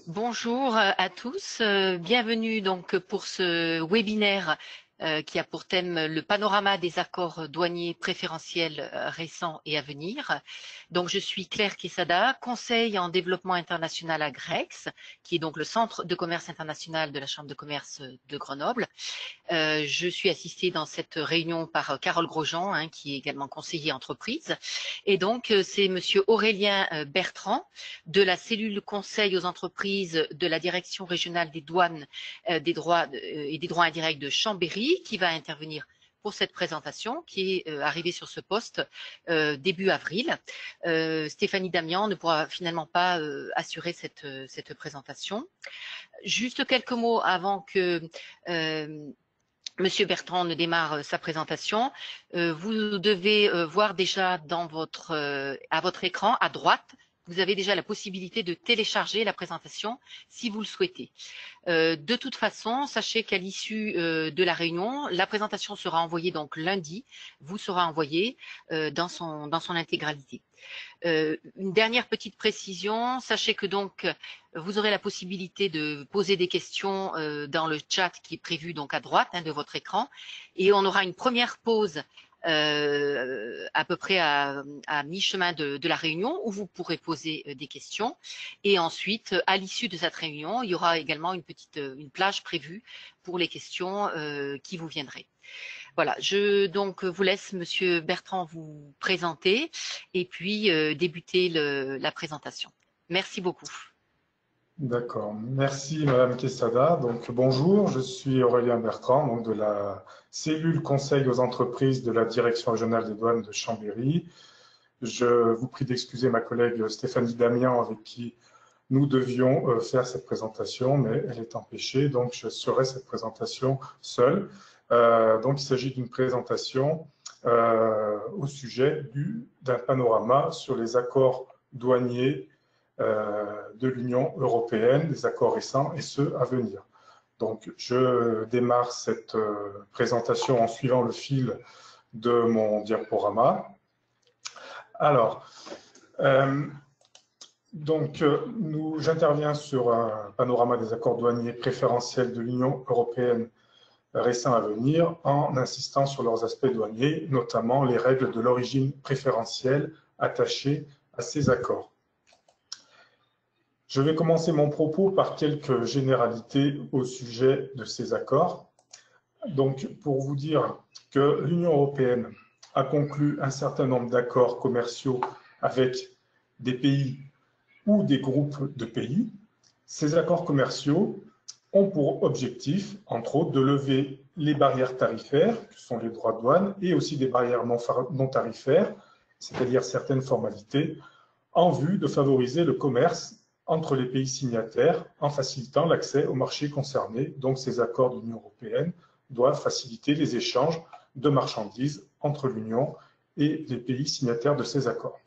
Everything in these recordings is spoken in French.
Bonjour à tous, bienvenue donc pour ce webinaire qui a pour thème le panorama des accords douaniers préférentiels récents et à venir. Donc je suis Claire Quesada, conseil en développement international à GREX, qui est donc le centre de commerce international de la Chambre de commerce de Grenoble. Je suis assistée dans cette réunion par Carole Grosjean, qui est également conseiller entreprise. Et donc, c'est Monsieur Aurélien Bertrand de la cellule conseil aux entreprises de la direction régionale des douanes, des droits et des droits indirects de Chambéry qui va intervenir pour cette présentation, qui est arrivée sur ce poste début avril. Stéphanie Damian ne pourra finalement pas assurer cette présentation. Juste quelques mots avant que Monsieur Bertrand ne démarre sa présentation. Vous devez voir déjà à votre écran à droite, vous avez déjà la possibilité de télécharger la présentation si vous le souhaitez. De toute façon, sachez qu'à l'issue de la réunion, la présentation sera envoyée donc lundi, vous sera envoyée dans son intégralité. Une dernière petite précision, sachez que donc vous aurez la possibilité de poser des questions dans le chat qui est prévu donc à droite de votre écran, et on aura une première pause à peu près à mi-chemin de la réunion où vous pourrez poser des questions, et ensuite à l'issue de cette réunion il y aura également une plage prévue pour les questions qui vous viendraient. Voilà, je donc vous laisse Monsieur Bertrand vous présenter et puis débuter la présentation. Merci beaucoup. D'accord, merci Madame Quesada. Donc bonjour, je suis Aurélien Bertrand, donc de la cellule conseil aux entreprises de la direction régionale des douanes de Chambéry. Je vous prie d'excuser ma collègue Stéphanie Damian avec qui nous devions faire cette présentation, mais elle est empêchée, donc je ferai cette présentation seule. Donc il s'agit d'une présentation au sujet d'un panorama sur les accords douaniers de l'Union européenne, des accords récents et ceux à venir. Donc, je démarre cette présentation en suivant le fil de mon diaporama. Alors, j'interviens sur un panorama des accords douaniers préférentiels de l'Union européenne récents à venir en insistant sur leurs aspects douaniers, notamment les règles de l'origine préférentielle attachées à ces accords. Je vais commencer mon propos par quelques généralités au sujet de ces accords. Donc, pour vous dire que l'Union européenne a conclu un certain nombre d'accords commerciaux avec des pays ou des groupes de pays. Ces accords commerciaux ont pour objectif, entre autres, de lever les barrières tarifaires, que sont les droits de douane, et aussi des barrières non tarifaires, c'est-à-dire certaines formalités, en vue de favoriser le commerce entre les pays signataires en facilitant l'accès aux marchés concernés. Donc, ces accords de l'Union européenne doivent faciliter les échanges de marchandises entre l'Union et les pays signataires de ces accords.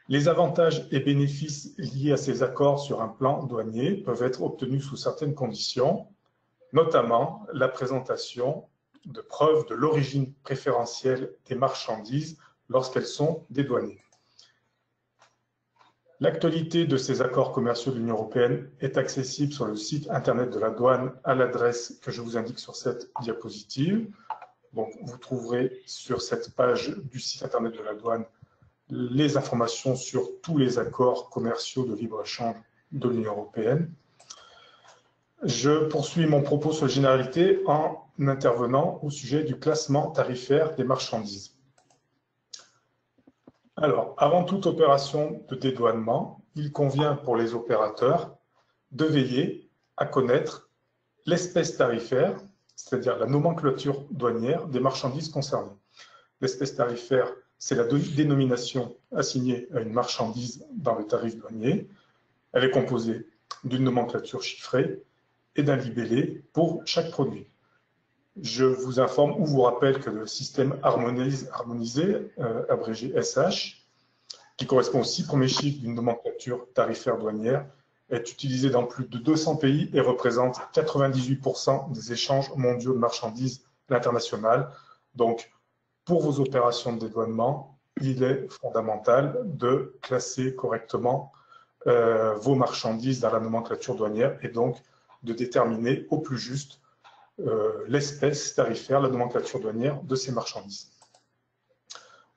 Les avantages et bénéfices liés à ces accords sur un plan douanier peuvent être obtenus sous certaines conditions, notamment la présentation de preuves de l'origine préférentielle des marchandises lorsqu'elles sont dédouanées. L'actualité de ces accords commerciaux de l'Union européenne est accessible sur le site internet de la douane à l'adresse que je vous indique sur cette diapositive. Donc, vous trouverez sur cette page du site internet de la douane les informations sur tous les accords commerciaux de libre-échange de l'Union européenne. Je poursuis mon propos sur les généralités en intervenant au sujet du classement tarifaire des marchandises. Alors, avant toute opération de dédouanement, il convient pour les opérateurs de veiller à connaître l'espèce tarifaire, c'est-à-dire la nomenclature douanière des marchandises concernées. L'espèce tarifaire, c'est la dénomination assignée à une marchandise dans le tarif douanier. Elle est composée d'une nomenclature chiffrée et d'un libellé pour chaque produit. Je vous informe ou vous rappelle que le système harmonisé, abrégé SH, qui correspond aux 6 premiers chiffres d'une nomenclature tarifaire douanière, est utilisé dans plus de 200 pays et représente 98% des échanges mondiaux de marchandises à l'international. Donc, pour vos opérations de dédouanement, il est fondamental de classer correctement vos marchandises dans la nomenclature douanière et donc de déterminer au plus juste l'espèce tarifaire, la nomenclature douanière de ces marchandises.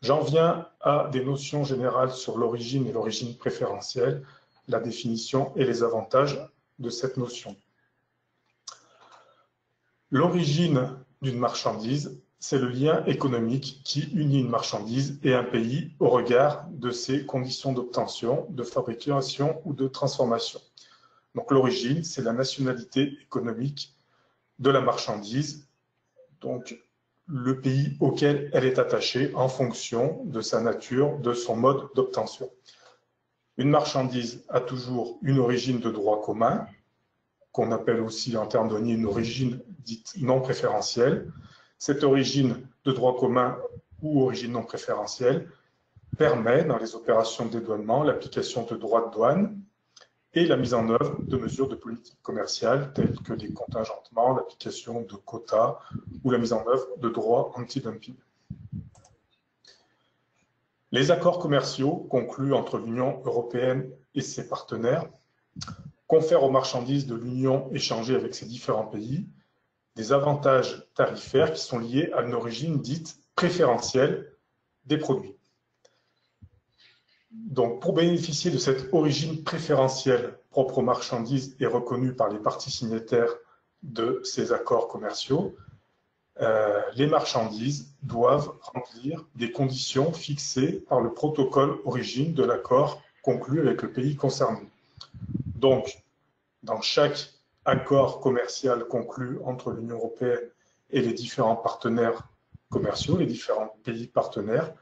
J'en viens à des notions générales sur l'origine et l'origine préférentielle, la définition et les avantages de cette notion. L'origine d'une marchandise, c'est le lien économique qui unit une marchandise et un pays au regard de ses conditions d'obtention, de fabrication ou de transformation. Donc l'origine, c'est la nationalité économique de la marchandise, donc le pays auquel elle est attachée en fonction de sa nature, de son mode d'obtention. Une marchandise a toujours une origine de droit commun, qu'on appelle aussi en termes douaniers une origine dite non préférentielle. Cette origine de droit commun ou origine non préférentielle permet, dans les opérations de dédouanement, l'application de droits de douane et la mise en œuvre de mesures de politique commerciale telles que des contingentements, l'application de quotas ou la mise en œuvre de droits anti-dumping. Les accords commerciaux conclus entre l'Union européenne et ses partenaires confèrent aux marchandises de l'Union échangées avec ces différents pays des avantages tarifaires qui sont liés à une origine dite préférentielle des produits. Donc, pour bénéficier de cette origine préférentielle propre aux marchandises et reconnue par les parties signataires de ces accords commerciaux, les marchandises doivent remplir des conditions fixées par le protocole origine de l'accord conclu avec le pays concerné. Donc, dans chaque accord commercial conclu entre l'Union européenne et les différents partenaires commerciaux, les différents pays partenaires,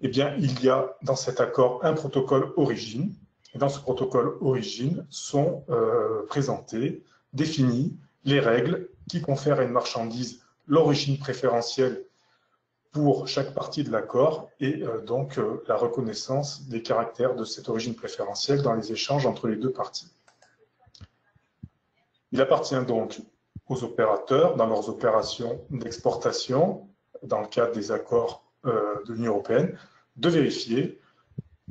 eh bien, il y a dans cet accord un protocole origine. Et dans ce protocole origine sont présentées, définies les règles qui confèrent à une marchandise l'origine préférentielle pour chaque partie de l'accord et donc la reconnaissance des caractères de cette origine préférentielle dans les échanges entre les deux parties. Il appartient donc aux opérateurs, dans leurs opérations d'exportation, dans le cadre des accords de l'Union européenne, de vérifier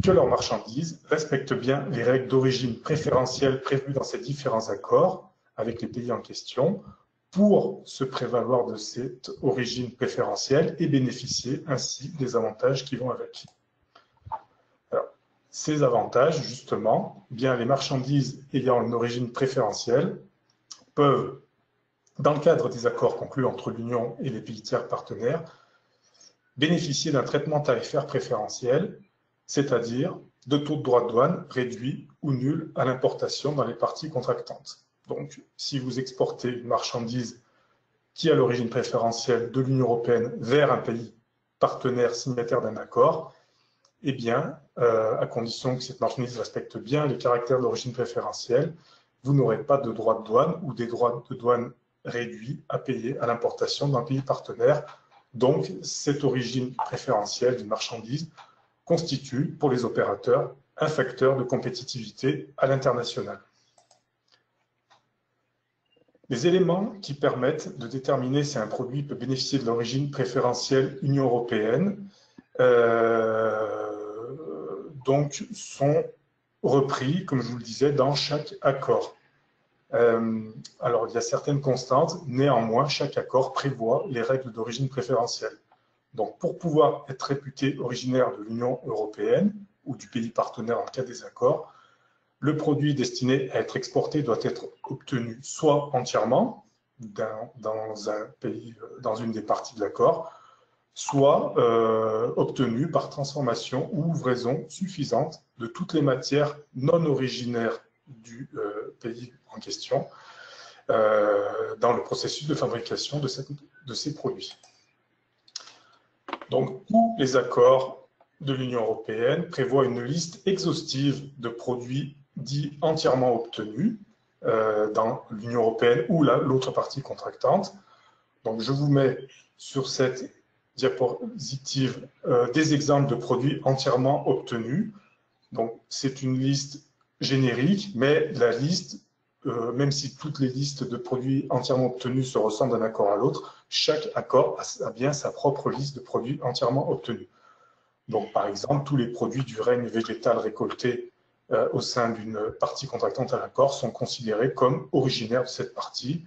que leurs marchandises respectent bien les règles d'origine préférentielle prévues dans ces différents accords avec les pays en question pour se prévaloir de cette origine préférentielle et bénéficier ainsi des avantages qui vont avec. Alors, ces avantages, justement, bien les marchandises ayant une origine préférentielle peuvent, dans le cadre des accords conclus entre l'Union et les pays tiers partenaires, bénéficier d'un traitement tarifaire préférentiel, c'est-à-dire de taux de droit de douane réduits ou nuls à l'importation dans les parties contractantes. Donc, si vous exportez une marchandise qui a l'origine préférentielle de l'Union européenne vers un pays partenaire signataire d'un accord, eh bien, à condition que cette marchandise respecte bien les caractères d'origine préférentielle, vous n'aurez pas de droits de douane ou des droits de douane réduits à payer à l'importation d'un pays partenaire. Donc, cette origine préférentielle d'une marchandise constitue, pour les opérateurs, un facteur de compétitivité à l'international. Les éléments qui permettent de déterminer si un produit peut bénéficier de l'origine préférentielle Union européenne donc sont repris, comme je vous le disais, dans chaque accord. Alors, il y a certaines constantes, néanmoins, chaque accord prévoit les règles d'origine préférentielle. Donc, pour pouvoir être réputé originaire de l'Union européenne ou du pays partenaire en cas des accords, le produit destiné à être exporté doit être obtenu soit entièrement dans un pays, dans une des parties de l'accord, soit obtenu par transformation ou ouvraison suffisante de toutes les matières non originaires du pays en question dans le processus de fabrication de ces produits. Donc, tous les accords de l'Union européenne prévoient une liste exhaustive de produits dits entièrement obtenus dans l'Union européenne ou l'autre partie contractante. Donc, je vous mets sur cette diapositive des exemples de produits entièrement obtenus. Donc, c'est une liste générique, mais la liste, même si toutes les listes de produits entièrement obtenus se ressemblent d'un accord à l'autre, chaque accord a bien sa propre liste de produits entièrement obtenus. Donc, par exemple, tous les produits du règne végétal récolté au sein d'une partie contractante à l'accord sont considérés comme originaires de cette partie,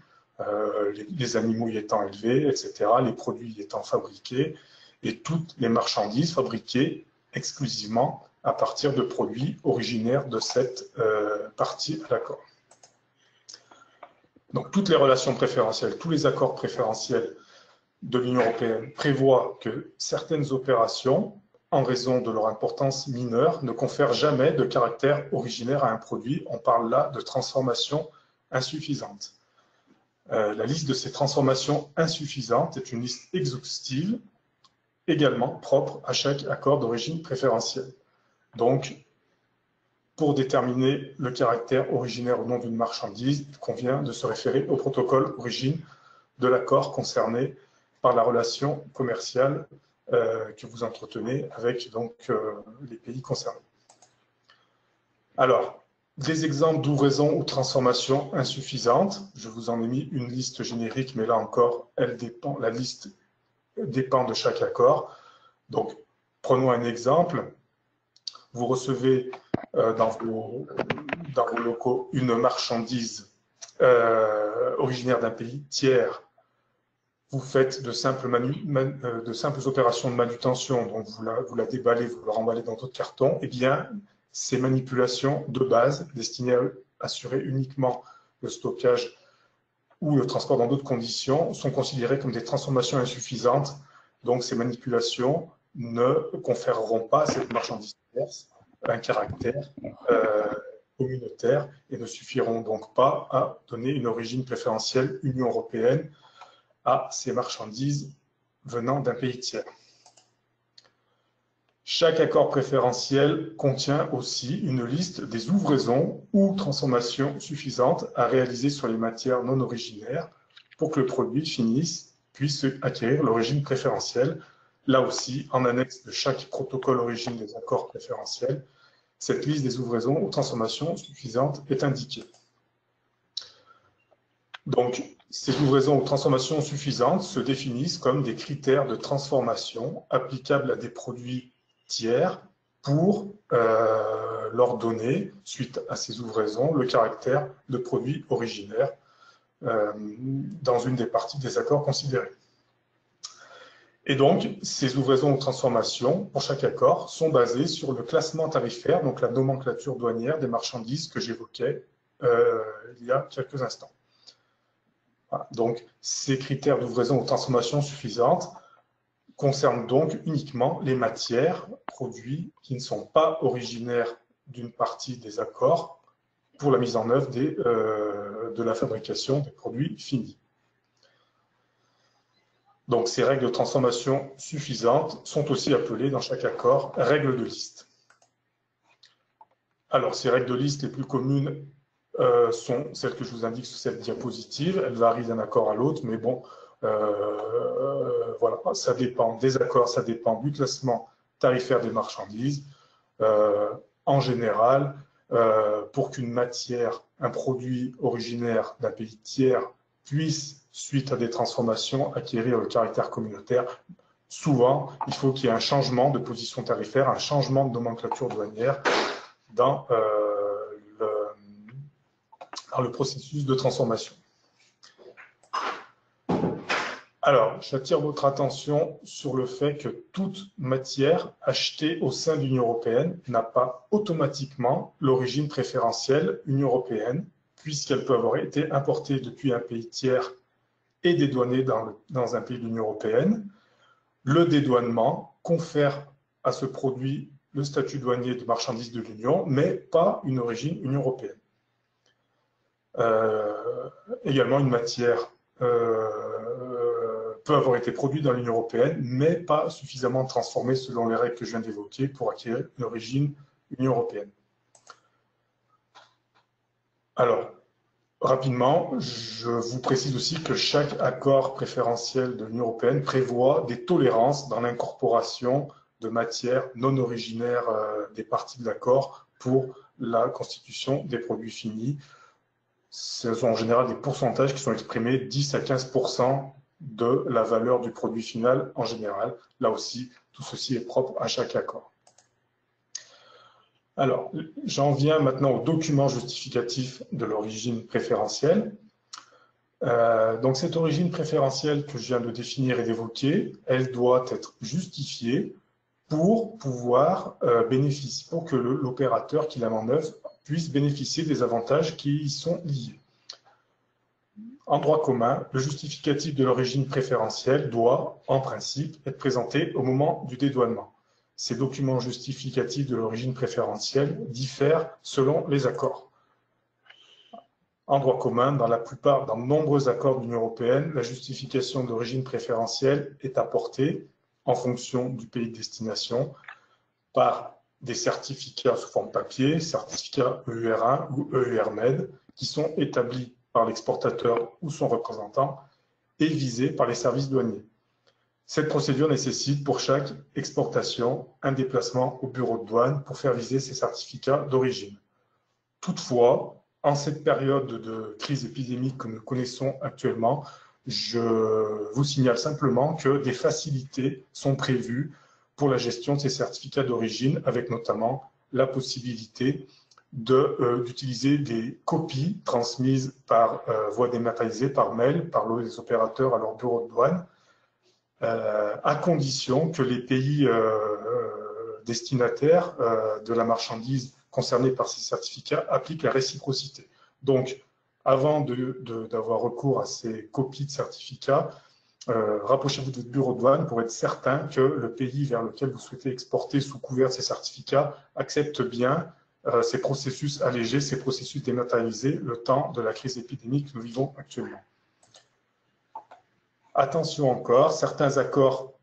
les animaux y étant élevés, etc., les produits y étant fabriqués, et toutes les marchandises fabriquées exclusivement à partir de produits originaires de cette partie à l'accord. Donc, toutes les relations préférentielles, tous les accords préférentiels de l'Union européenne prévoient que certaines opérations, en raison de leur importance mineure, ne confèrent jamais de caractère originaire à un produit. On parle là de transformation insuffisante. La liste de ces transformations insuffisantes est une liste exhaustive, également propre à chaque accord d'origine préférentielle. Donc, pour déterminer le caractère originaire ou non d'une marchandise, il convient de se référer au protocole origine de l'accord concerné par la relation commerciale que vous entretenez avec donc, les pays concernés. Alors, des exemples d'ouvraison ou transformation insuffisante. Je vous en ai mis une liste générique, mais là encore, la liste dépend de chaque accord. Donc, prenons un exemple. Vous recevez dans vos locaux une marchandise originaire d'un pays tiers. Vous faites de simples opérations de manutention, donc vous la déballez, vous la remballez dans votre carton. Eh bien, ces manipulations de base, destinées à assurer uniquement le stockage ou le transport dans d'autres conditions, sont considérées comme des transformations insuffisantes. Donc, ces manipulations ne conféreront pas à cette marchandise tierce un caractère communautaire et ne suffiront donc pas à donner une origine préférentielle Union européenne à ces marchandises venant d'un pays tiers. Chaque accord préférentiel contient aussi une liste des ouvraisons ou transformations suffisantes à réaliser sur les matières non originaires pour que le produit puisse acquérir l'origine préférentielle. Là aussi, en annexe de chaque protocole origine des accords préférentiels, cette liste des ouvraisons ou transformations suffisantes est indiquée. Donc, ces ouvraisons ou transformations suffisantes se définissent comme des critères de transformation applicables à des produits tiers pour leur donner, suite à ces ouvraisons, le caractère de produit originaire dans une des parties des accords considérés. Et donc, ces ouvraisons ou transformations, pour chaque accord, sont basées sur le classement tarifaire, donc la nomenclature douanière des marchandises que j'évoquais il y a quelques instants. Voilà. Donc, ces critères d'ouvraison ou transformation suffisantes concernent donc uniquement les matières, produits qui ne sont pas originaires d'une partie des accords pour la mise en œuvre de la fabrication des produits finis. Donc, ces règles de transformation suffisantes sont aussi appelées dans chaque accord règles de liste. Alors, ces règles de liste les plus communes sont celles que je vous indique sur cette diapositive. Elles varient d'un accord à l'autre, mais bon, voilà, ça dépend des accords, ça dépend du classement tarifaire des marchandises. En général, pour qu'une matière, un produit originaire d'un pays tiers puisse, suite à des transformations, acquérir le caractère communautaire, souvent, il faut qu'il y ait un changement de position tarifaire, un changement de nomenclature douanière dans le processus de transformation. Alors, j'attire votre attention sur le fait que toute matière achetée au sein de l'Union européenne n'a pas automatiquement l'origine préférentielle Union européenne, puisqu'elle peut avoir été importée depuis un pays tiers et dédouanée dans un pays de l'Union européenne. Le dédouanement confère à ce produit le statut douanier de marchandise de l'Union, mais pas une origine Union européenne. Également, une matière peut avoir été produite dans l'Union européenne, mais pas suffisamment transformée selon les règles que je viens d'évoquer pour acquérir une origine Union européenne. Alors, rapidement, je vous précise aussi que chaque accord préférentiel de l'Union européenne prévoit des tolérances dans l'incorporation de matières non originaires des parties de l'accord pour la constitution des produits finis. Ce sont en général des pourcentages qui sont exprimés 10 à 15% de la valeur du produit final en général. Là aussi, tout ceci est propre à chaque accord. Alors, j'en viens maintenant au document justificatif de l'origine préférentielle. Donc, cette origine préférentielle que je viens de définir et d'évoquer, elle doit être justifiée pour pouvoir bénéficier, pour que l'opérateur qui la met en œuvre puisse bénéficier des avantages qui y sont liés. En droit commun, le justificatif de l'origine préférentielle doit, en principe, être présenté au moment du dédouanement. Ces documents justificatifs de l'origine préférentielle diffèrent selon les accords. En droit commun, dans de nombreux accords de l'Union européenne, la justification d'origine préférentielle est apportée en fonction du pays de destination par des certificats sous forme papier, certificats EUR1 ou EURMED, qui sont établis par l'exportateur ou son représentant et visés par les services douaniers. Cette procédure nécessite pour chaque exportation un déplacement au bureau de douane pour faire viser ces certificats d'origine. Toutefois, en cette période de crise épidémique que nous connaissons actuellement, je vous signale simplement que des facilités sont prévues pour la gestion de ces certificats d'origine, avec notamment la possibilité d'utiliser des copies transmises par voie dématérialisée, par mail, par les opérateurs à leur bureau de douane, à condition que les pays destinataires de la marchandise concernée par ces certificats appliquent la réciprocité. Donc, avant d'avoir recours à ces copies de certificats, rapprochez-vous de votre bureau de douane pour être certain que le pays vers lequel vous souhaitez exporter sous couvert de ces certificats accepte bien ces processus allégés, ces processus dématérialisés, le temps de la crise épidémique que nous vivons actuellement. Attention encore, certains accords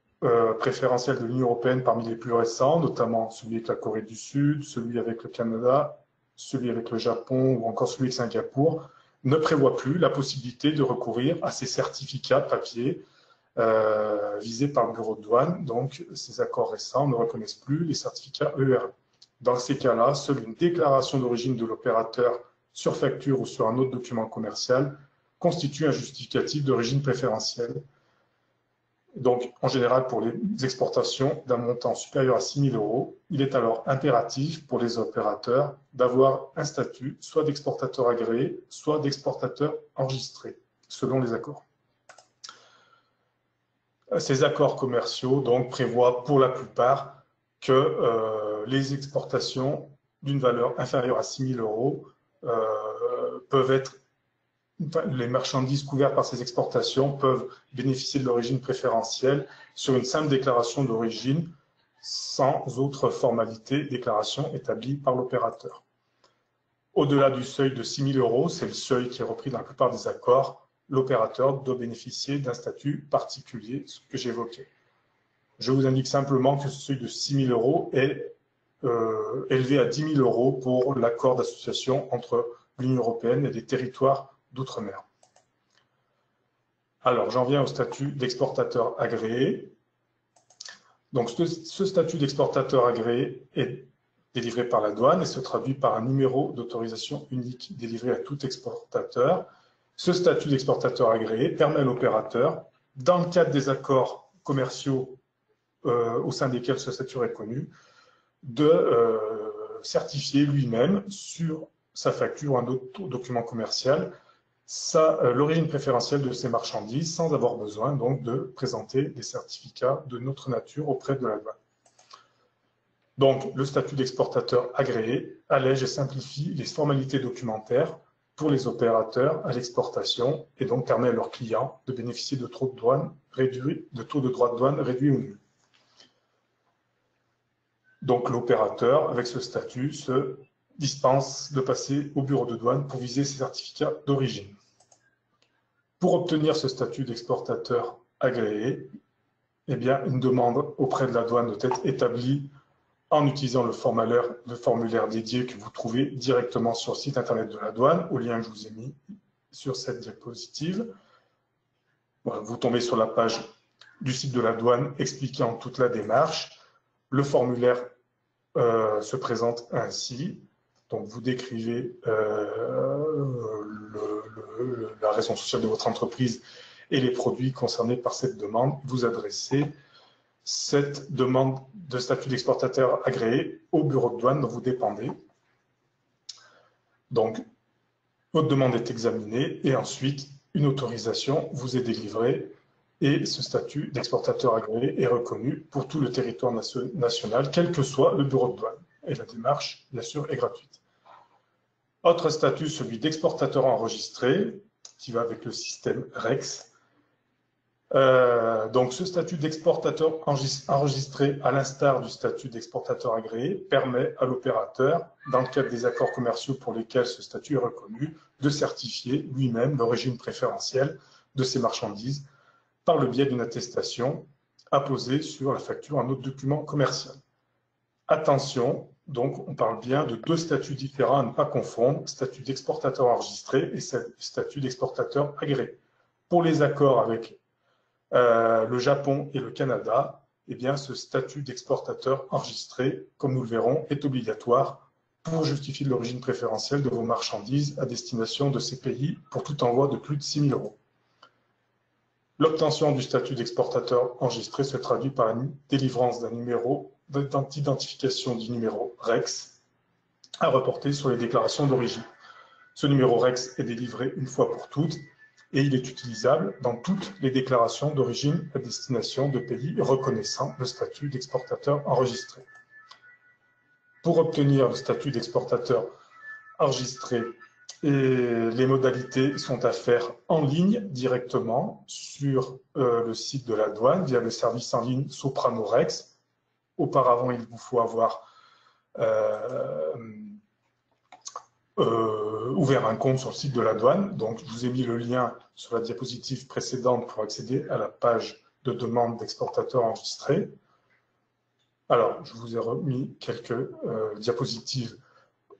préférentiels de l'Union européenne parmi les plus récents, notamment celui avec la Corée du Sud, celui avec le Canada, celui avec le Japon ou encore celui avec Singapour, ne prévoient plus la possibilité de recourir à ces certificats papier visés par le bureau de douane. Donc, ces accords récents ne reconnaissent plus les certificats EUR. Dans ces cas-là, seule une déclaration d'origine de l'opérateur sur facture ou sur un autre document commercial constitue un justificatif d'origine préférentielle. Donc, en général, pour les exportations d'un montant supérieur à 6 000 €, il est alors impératif pour les opérateurs d'avoir un statut soit d'exportateur agréé, soit d'exportateur enregistré, selon les accords. Ces accords commerciaux donc, prévoient pour la plupart que les exportations d'une valeur inférieure à 6 000 € peuvent être les marchandises couvertes par ces exportations peuvent bénéficier de l'origine préférentielle sur une simple déclaration d'origine sans autre formalité, déclaration établie par l'opérateur. Au-delà du seuil de 6 000 €, c'est le seuil qui est repris dans la plupart des accords, l'opérateur doit bénéficier d'un statut particulier, ce que j'évoquais. Je vous indique simplement que ce seuil de 6 000 € est élevé à 10 000 € pour l'accord d'association entre l'Union européenne et les territoires d'outre-mer. Alors, j'en viens au statut d'exportateur agréé. Donc, ce statut d'exportateur agréé est délivré par la douane et se traduit par un numéro d'autorisation unique délivré à tout exportateur. Ce statut d'exportateur agréé permet à l'opérateur, dans le cadre des accords commerciaux au sein desquels ce statut est connu, de certifier lui-même sur sa facture ou un autre document commercial l'origine préférentielle de ces marchandises sans avoir besoin donc de présenter des certificats de notre nature auprès de la douane. Donc, le statut d'exportateur agréé allège et simplifie les formalités documentaires pour les opérateurs à l'exportation et donc permet à leurs clients de bénéficier de taux de droit de douane réduits ou nuls. Donc, l'opérateur, avec ce statut, se dispense de passer au bureau de douane pour viser ces certificats d'origine. Pour obtenir ce statut d'exportateur agréé, eh bien, une demande auprès de la douane doit être établie en utilisant le formulaire dédié que vous trouvez directement sur le site internet de la douane, au lien que je vous ai mis sur cette diapositive. Voilà, vous tombez sur la page du site de la douane expliquant toute la démarche. Le formulaire se présente ainsi. Donc, vous décrivez la raison sociale de votre entreprise et les produits concernés par cette demande. Vous adressez cette demande de statut d'exportateur agréé au bureau de douane dont vous dépendez. Donc, votre demande est examinée et ensuite, une autorisation vous est délivrée et ce statut d'exportateur agréé est reconnu pour tout le territoire national, quel que soit le bureau de douane. Et la démarche, bien sûr, est gratuite. Autre statut, celui d'exportateur enregistré, qui va avec le système REX. Donc, ce statut d'exportateur enregistré, à l'instar du statut d'exportateur agréé, permet à l'opérateur, dans le cadre des accords commerciaux pour lesquels ce statut est reconnu, de certifier lui-même l'origine préférentielle de ses marchandises par le biais d'une attestation apposée sur la facture, un autre document commercial. Attention, donc on parle bien de deux statuts différents à ne pas confondre, statut d'exportateur enregistré et statut d'exportateur agréé. Pour les accords avec le Japon et le Canada, eh bien, ce statut d'exportateur enregistré, comme nous le verrons, est obligatoire pour justifier l'origine préférentielle de vos marchandises à destination de ces pays pour tout envoi de plus de 6 000 €. L'obtention du statut d'exportateur enregistré se traduit par la délivrance d'un numéro d'identification du numéro REX à reporter sur les déclarations d'origine. Ce numéro REX est délivré une fois pour toutes et il est utilisable dans toutes les déclarations d'origine à destination de pays reconnaissant le statut d'exportateur enregistré. Pour obtenir le statut d'exportateur enregistré, les modalités sont à faire en ligne directement sur le site de la douane via le service en ligne Soprano Rex. Auparavant, il vous faut avoir ouvert un compte sur le site de la douane. Donc, je vous ai mis le lien sur la diapositive précédente pour accéder à la page de demande d'exportateur enregistré. Alors, je vous ai remis quelques diapositives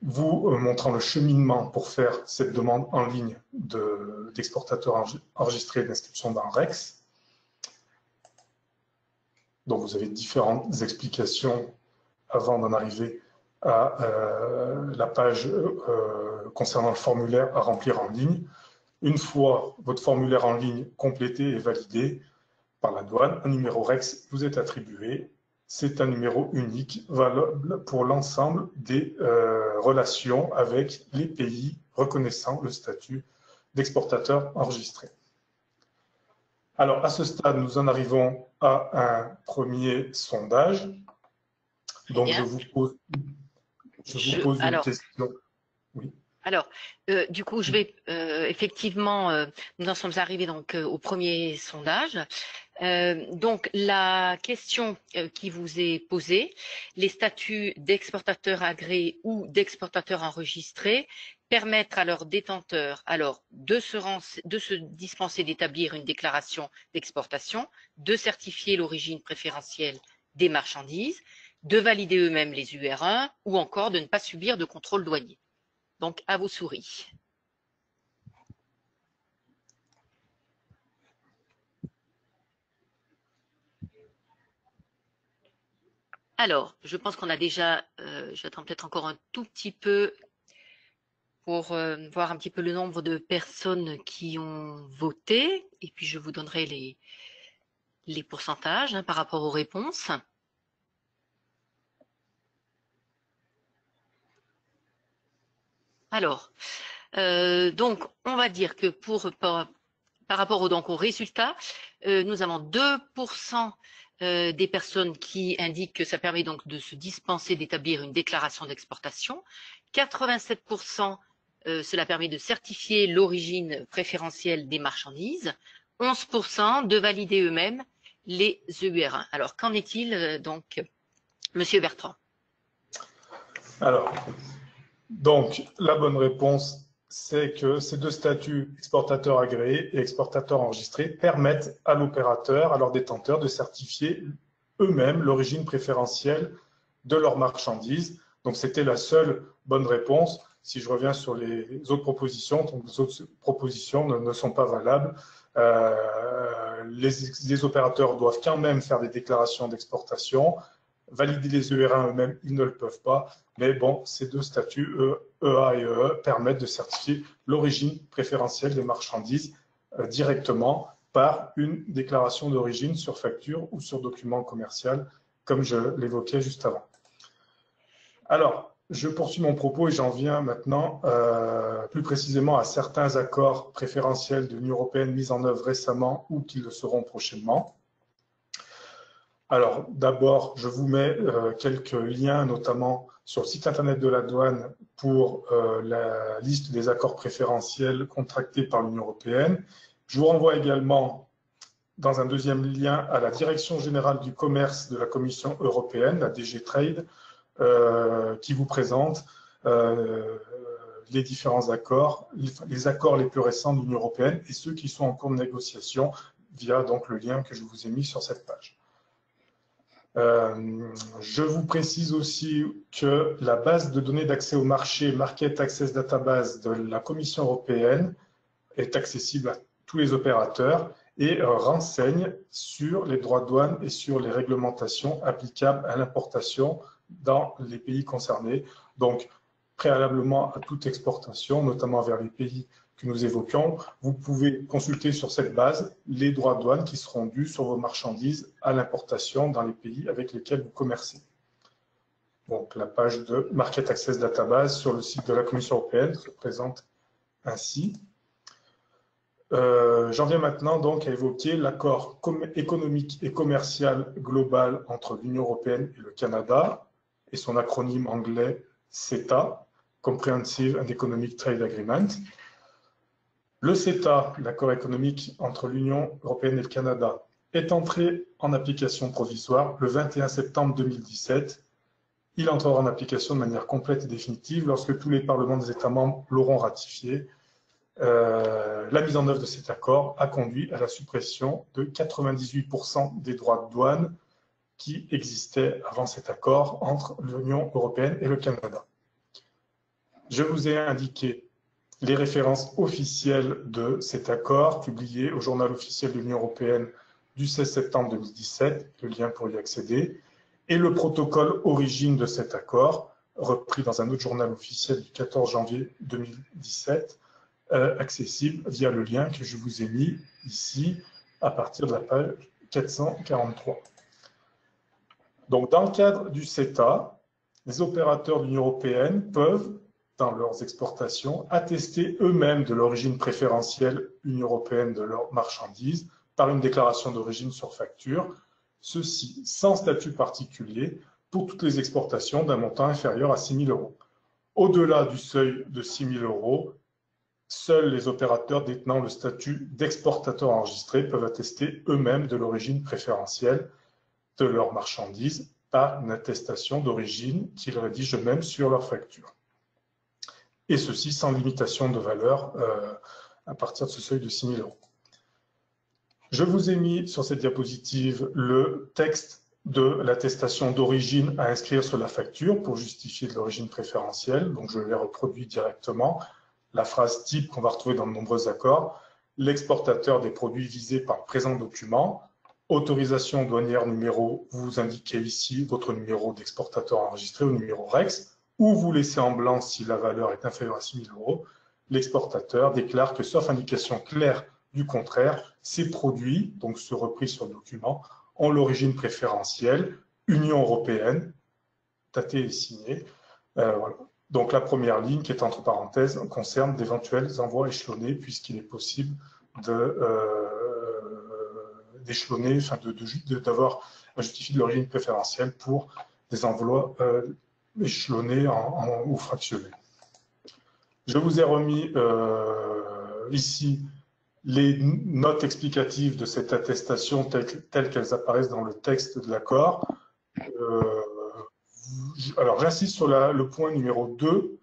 vous montrant le cheminement pour faire cette demande en ligne d'exportateur enregistré d'inscription dans REX. Donc, vous avez différentes explications avant d'en arriver à la page concernant le formulaire à remplir en ligne. Une fois votre formulaire en ligne complété et validé par la douane, un numéro REX vous est attribué. C'est un numéro unique, valable pour l'ensemble des relations avec les pays reconnaissant le statut d'exportateur enregistré. Alors, à ce stade, nous en arrivons à un premier sondage. Donc, je vous pose une question. Oui. Alors, du coup, je vais effectivement, nous en sommes arrivés donc au premier sondage. Donc, la question qui vous est posée, les statuts d'exportateur agréé ou d'exportateur enregistré permettent à leurs détenteurs de se dispenser d'établir une déclaration d'exportation, de certifier l'origine préférentielle des marchandises, de valider eux-mêmes les UR1 ou encore de ne pas subir de contrôle douanier. Donc, à vos souris. Alors, je pense qu'on a déjà, j'attends peut-être encore un tout petit peu pour voir un petit peu le nombre de personnes qui ont voté. Et puis, je vous donnerai les pourcentages par rapport aux réponses. Alors, donc, on va dire que par rapport aux résultats, nous avons 2% des personnes qui indiquent que ça permet donc de se dispenser d'établir une déclaration d'exportation. 87%, cela permet de certifier l'origine préférentielle des marchandises. 11% de valider eux-mêmes les EUR1. Alors, qu'en est-il donc, Monsieur Bertrand? Alors, donc, la bonne réponse, c'est que ces deux statuts, exportateur agréé et exportateur enregistré, permettent à l'opérateur, à leur détenteur, de certifier eux-mêmes l'origine préférentielle de leurs marchandises. Donc, c'était la seule bonne réponse. Si je reviens sur les autres propositions, donc les autres propositions ne sont pas valables. Les opérateurs doivent quand même faire des déclarations d'exportation. Valider les EUR1 eux-mêmes, ils ne le peuvent pas. Mais bon, ces deux statuts, EA et EE, permettent de certifier l'origine préférentielle des marchandises directement par une déclaration d'origine sur facture ou sur document commercial, comme je l'évoquais juste avant. Alors, je poursuis mon propos et j'en viens maintenant plus précisément à certains accords préférentiels de l'Union européenne mis en œuvre récemment ou qui le seront prochainement. Alors, d'abord, je vous mets quelques liens, notamment sur le site internet de la douane pour la liste des accords préférentiels contractés par l'Union européenne. Je vous renvoie également dans un deuxième lien à la Direction générale du commerce de la Commission européenne, la DG Trade, qui vous présente les différents accords, les accords les plus récents de l'Union européenne et ceux qui sont en cours de négociation via donc le lien que je vous ai mis sur cette page. Je vous précise aussi que la base de données d'accès au marché Market Access Database de la Commission européenne est accessible à tous les opérateurs et renseigne sur les droits de douane et sur les réglementations applicables à l'importation dans les pays concernés. Donc, préalablement à toute exportation, notamment vers les pays que nous évoquions, vous pouvez consulter sur cette base les droits de douane qui seront dus sur vos marchandises à l'importation dans les pays avec lesquels vous commercez. Donc, la page de Market Access Database sur le site de la Commission européenne se présente ainsi. J'en viens maintenant donc à évoquer l'accord économique et commercial global entre l'Union européenne et le Canada et son acronyme anglais CETA, Comprehensive and Economic Trade Agreement. Le CETA, l'accord économique entre l'Union européenne et le Canada, est entré en application provisoire le 21 septembre 2017. Il entrera en application de manière complète et définitive lorsque tous les parlements des États membres l'auront ratifié. La mise en œuvre de cet accord a conduit à la suppression de 98% des droits de douane qui existaient avant cet accord entre l'Union européenne et le Canada. Je vous ai indiqué les références officielles de cet accord, publiées au journal officiel de l'Union européenne du 16 septembre 2017, le lien pour y accéder, et le protocole origine de cet accord, repris dans un autre journal officiel du 14 janvier 2017, accessible via le lien que je vous ai mis ici à partir de la page 443. Donc, dans le cadre du CETA, les opérateurs de l'Union européenne peuvent, dans leurs exportations, attester eux-mêmes de l'origine préférentielle Union européenne de leurs marchandises par une déclaration d'origine sur facture, ceci sans statut particulier pour toutes les exportations d'un montant inférieur à 6 000 €. Au-delà du seuil de 6 000 €, seuls les opérateurs détenant le statut d'exportateur enregistré peuvent attester eux-mêmes de l'origine préférentielle de leurs marchandises par une attestation d'origine qu'ils rédigent eux-mêmes sur leur facture. Et ceci sans limitation de valeur à partir de ce seuil de 6 000 €. Je vous ai mis sur cette diapositive le texte de l'attestation d'origine à inscrire sur la facture pour justifier de l'origine préférentielle. Donc, je l'ai reproduit directement. La phrase type qu'on va retrouver dans de nombreux accords, l'exportateur des produits visés par le présent document, autorisation douanière numéro, vous indiquez ici votre numéro d'exportateur enregistré au numéro REX, ou vous laissez en blanc si la valeur est inférieure à 6 000 €. L'exportateur déclare que, sauf indication claire du contraire, ces produits, donc ceux repris sur le document, ont l'origine préférentielle Union européenne, datée et signée. Voilà. Donc la première ligne, qui est entre parenthèses, concerne d'éventuels envois échelonnés, puisqu'il est possible d'échelonner, enfin d'avoir un justifié de l'origine préférentielle pour des envois échelonnés ou fractionnés. Je vous ai remis ici les notes explicatives de cette attestation telles qu'elles apparaissent dans le texte de l'accord. Alors, j'insiste sur le point numéro 2,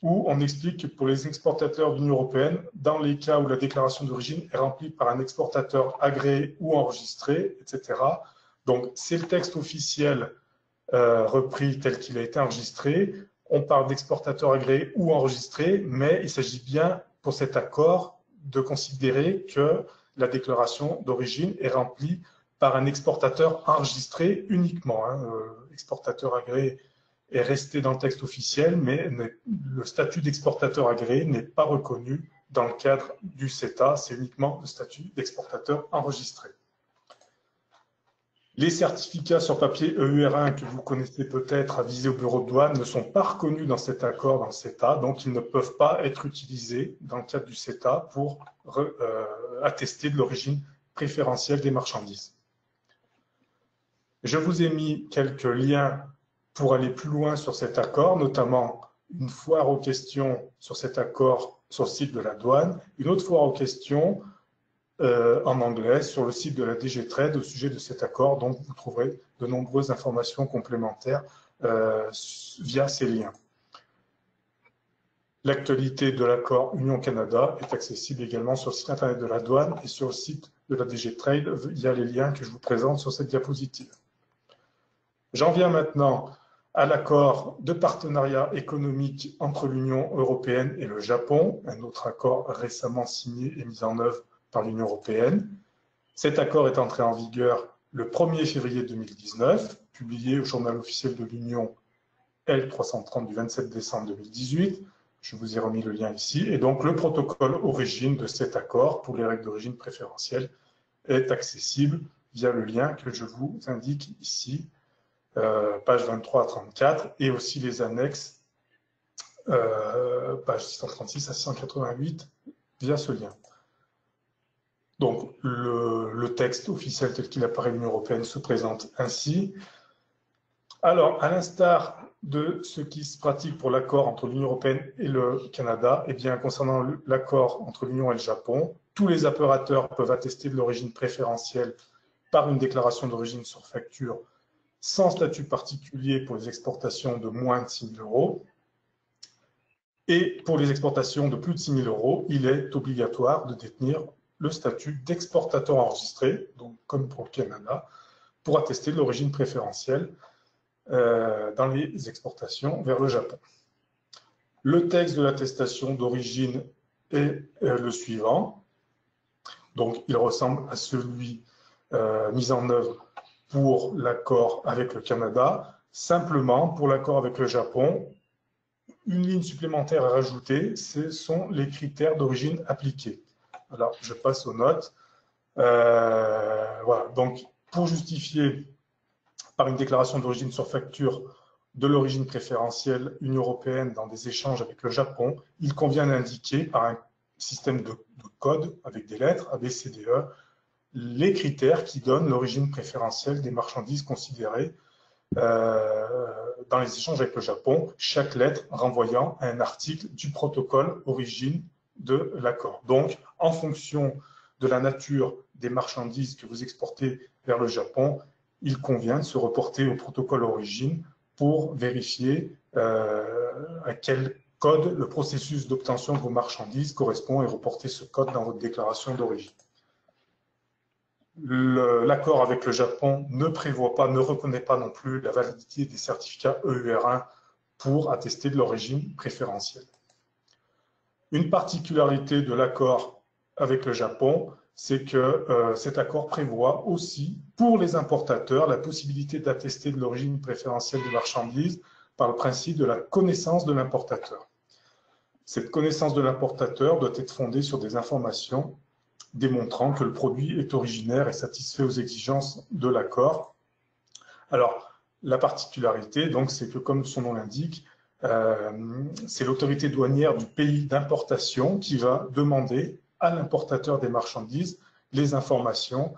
où on explique que pour les exportateurs de l'Union européenne, dans les cas où la déclaration d'origine est remplie par un exportateur agréé ou enregistré, etc. Donc, c'est le texte officiel repris tel qu'il a été enregistré. On parle d'exportateur agréé ou enregistré, mais il s'agit bien, pour cet accord, de considérer que la déclaration d'origine est remplie par un exportateur enregistré uniquement. Exportateur agréé est resté dans le texte officiel, mais le statut d'exportateur agréé n'est pas reconnu dans le cadre du CETA, c'est uniquement le statut d'exportateur enregistré. Les certificats sur papier EUR1 que vous connaissez peut-être à viser au bureau de douane ne sont pas reconnus dans cet accord, dans le CETA, donc ils ne peuvent pas être utilisés dans le cadre du CETA pour attester de l'origine préférentielle des marchandises. Je vous ai mis quelques liens pour aller plus loin sur cet accord, notamment une foire aux questions sur cet accord sur le site de la douane, une autre foire aux questions en anglais sur le site de la DG Trade au sujet de cet accord, donc vous trouverez de nombreuses informations complémentaires via ces liens. L'actualité de l'accord Union-Canada est accessible également sur le site internet de la douane et sur le site de la DG Trade via les liens que je vous présente sur cette diapositive. J'en viens maintenant à l'accord de partenariat économique entre l'Union européenne et le Japon, un autre accord récemment signé et mis en œuvre par l'Union européenne. Cet accord est entré en vigueur le 1er février 2019, publié au journal officiel de l'Union L330 du 27 décembre 2018. Je vous ai remis le lien ici. Et donc, le protocole origine de cet accord pour les règles d'origine préférentielle est accessible via le lien que je vous indique ici, page 23 à 34, et aussi les annexes, page 636 à 688, via ce lien. Donc, le texte officiel tel qu'il apparaît à l'Union européenne se présente ainsi. Alors, à l'instar de ce qui se pratique pour l'accord entre l'Union européenne et le Canada, eh bien, concernant l'accord entre l'Union et le Japon, tous les opérateurs peuvent attester de l'origine préférentielle par une déclaration d'origine sur facture sans statut particulier pour les exportations de moins de 6 000 €. Et pour les exportations de plus de 6 000 €, il est obligatoire de détenir le statut d'exportateur enregistré, donc comme pour le Canada, pour attester de l'origine préférentielle dans les exportations vers le Japon. Le texte de l'attestation d'origine est le suivant. Donc, il ressemble à celui mis en œuvre pour l'accord avec le Canada. Simplement, pour l'accord avec le Japon, une ligne supplémentaire à rajouter, ce sont les critères d'origine appliqués. Alors, je passe aux notes. Voilà. Donc, pour justifier par une déclaration d'origine sur facture de l'origine préférentielle Union européenne dans des échanges avec le Japon, il convient d'indiquer par un système de code avec des lettres A, B, C, D, E, les critères qui donnent l'origine préférentielle des marchandises considérées dans les échanges avec le Japon, chaque lettre renvoyant à un article du protocole origine de l'accord. Donc, en fonction de la nature des marchandises que vous exportez vers le Japon, il convient de se reporter au protocole origine pour vérifier à quel code le processus d'obtention de vos marchandises correspond et reporter ce code dans votre déclaration d'origine. L'accord avec le Japon ne prévoit pas, ne reconnaît pas non plus la validité des certificats EUR1 pour attester de l'origine préférentielle. Une particularité de l'accord avec le Japon, c'est que cet accord prévoit aussi, pour les importateurs, la possibilité d'attester de l'origine préférentielle des marchandises par le principe de la connaissance de l'importateur. Cette connaissance de l'importateur doit être fondée sur des informations démontrant que le produit est originaire et satisfait aux exigences de l'accord. Alors, la particularité, donc, c'est que, comme son nom l'indique, c'est l'autorité douanière du pays d'importation qui va demander à l'importateur des marchandises les informations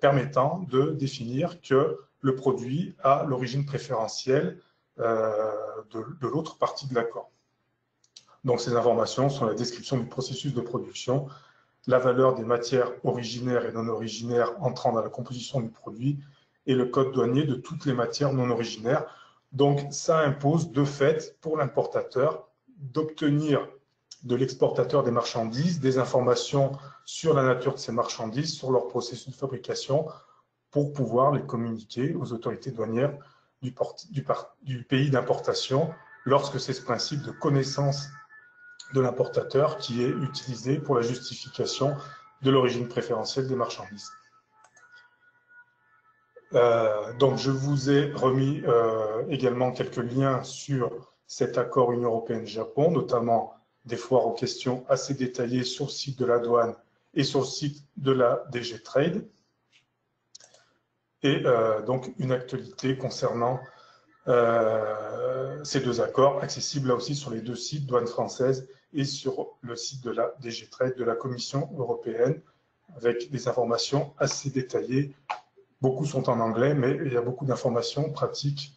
permettant de définir que le produit a l'origine préférentielle de l'autre partie de l'accord. Donc, ces informations sont la description du processus de production, la valeur des matières originaires et non originaires entrant dans la composition du produit et le code douanier de toutes les matières non originaires. Donc, ça impose de fait pour l'importateur d'obtenir de l'exportateur des marchandises des informations sur la nature de ces marchandises, sur leur processus de fabrication, pour pouvoir les communiquer aux autorités douanières du pays d'importation lorsque c'est ce principe de connaissance de l'importateur qui est utilisé pour la justification de l'origine préférentielle des marchandises. Donc, je vous ai remis également quelques liens sur cet accord Union européenne-Japon, notamment des foires aux questions assez détaillées sur le site de la douane et sur le site de la DG Trade. Et donc une actualité concernant ces deux accords, accessibles là aussi sur les deux sites, douane française et sur le site de la DG Trade de la Commission européenne, avec des informations assez détaillées. Beaucoup sont en anglais, mais il y a beaucoup d'informations pratiques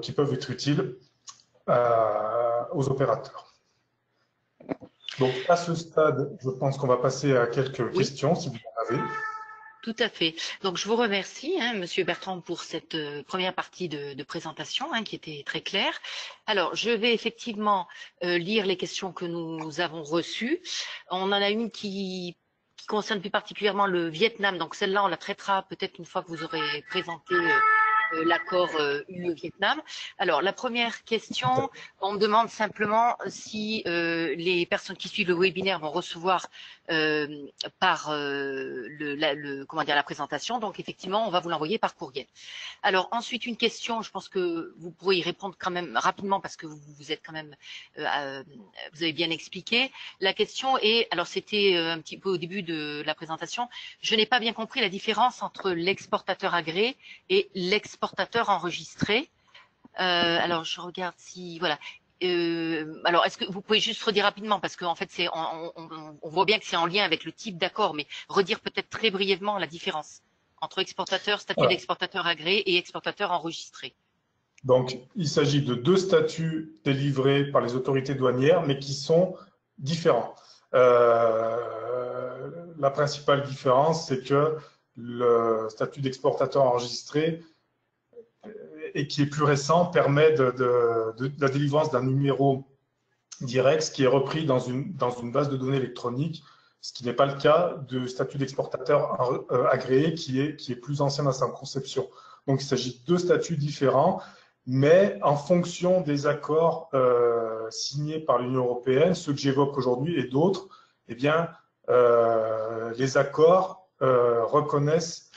qui peuvent être utiles aux opérateurs. Donc, à ce stade, je pense qu'on va passer à quelques questions, si vous en avez. Tout à fait. Donc, je vous remercie, Monsieur Bertrand, pour cette première partie de présentation qui était très claire. Alors, je vais effectivement lire les questions que nous avons reçues. On en a une qui concerne plus particulièrement le Vietnam. Donc, celle-là, on la traitera peut-être une fois que vous aurez présenté l'accord UE-Vietnam. Alors, la première question, on me demande simplement si les personnes qui suivent le webinaire vont recevoir par la présentation. Donc, effectivement, on va vous l'envoyer par courriel. Alors, ensuite, une question, je pense que vous pourrez y répondre quand même rapidement parce que vous êtes quand même, vous avez bien expliqué. La question est, alors c'était un petit peu au début de la présentation, je n'ai pas bien compris la différence entre l'exportateur agréé et l'exportateur enregistré. Alors, je regarde si, voilà. Alors, est-ce que vous pouvez juste redire rapidement, parce qu'en fait, on voit bien que c'est en lien avec le type d'accord, mais redire peut-être très brièvement la différence entre exportateur, statut d'exportateur agréé et exportateur enregistré. Donc, il s'agit de deux statuts délivrés par les autorités douanières, mais qui sont différents. La principale différence, c'est que le statut d'exportateur enregistré, et qui est plus récent, permet de la délivrance d'un numéro direct, ce qui est repris dans une base de données électronique, ce qui n'est pas le cas du statut d'exportateur agréé qui est plus ancien dans sa conception. Donc, il s'agit de deux statuts différents, mais en fonction des accords signés par l'Union européenne, ceux que j'évoque aujourd'hui et d'autres, eh bien, les accords reconnaissent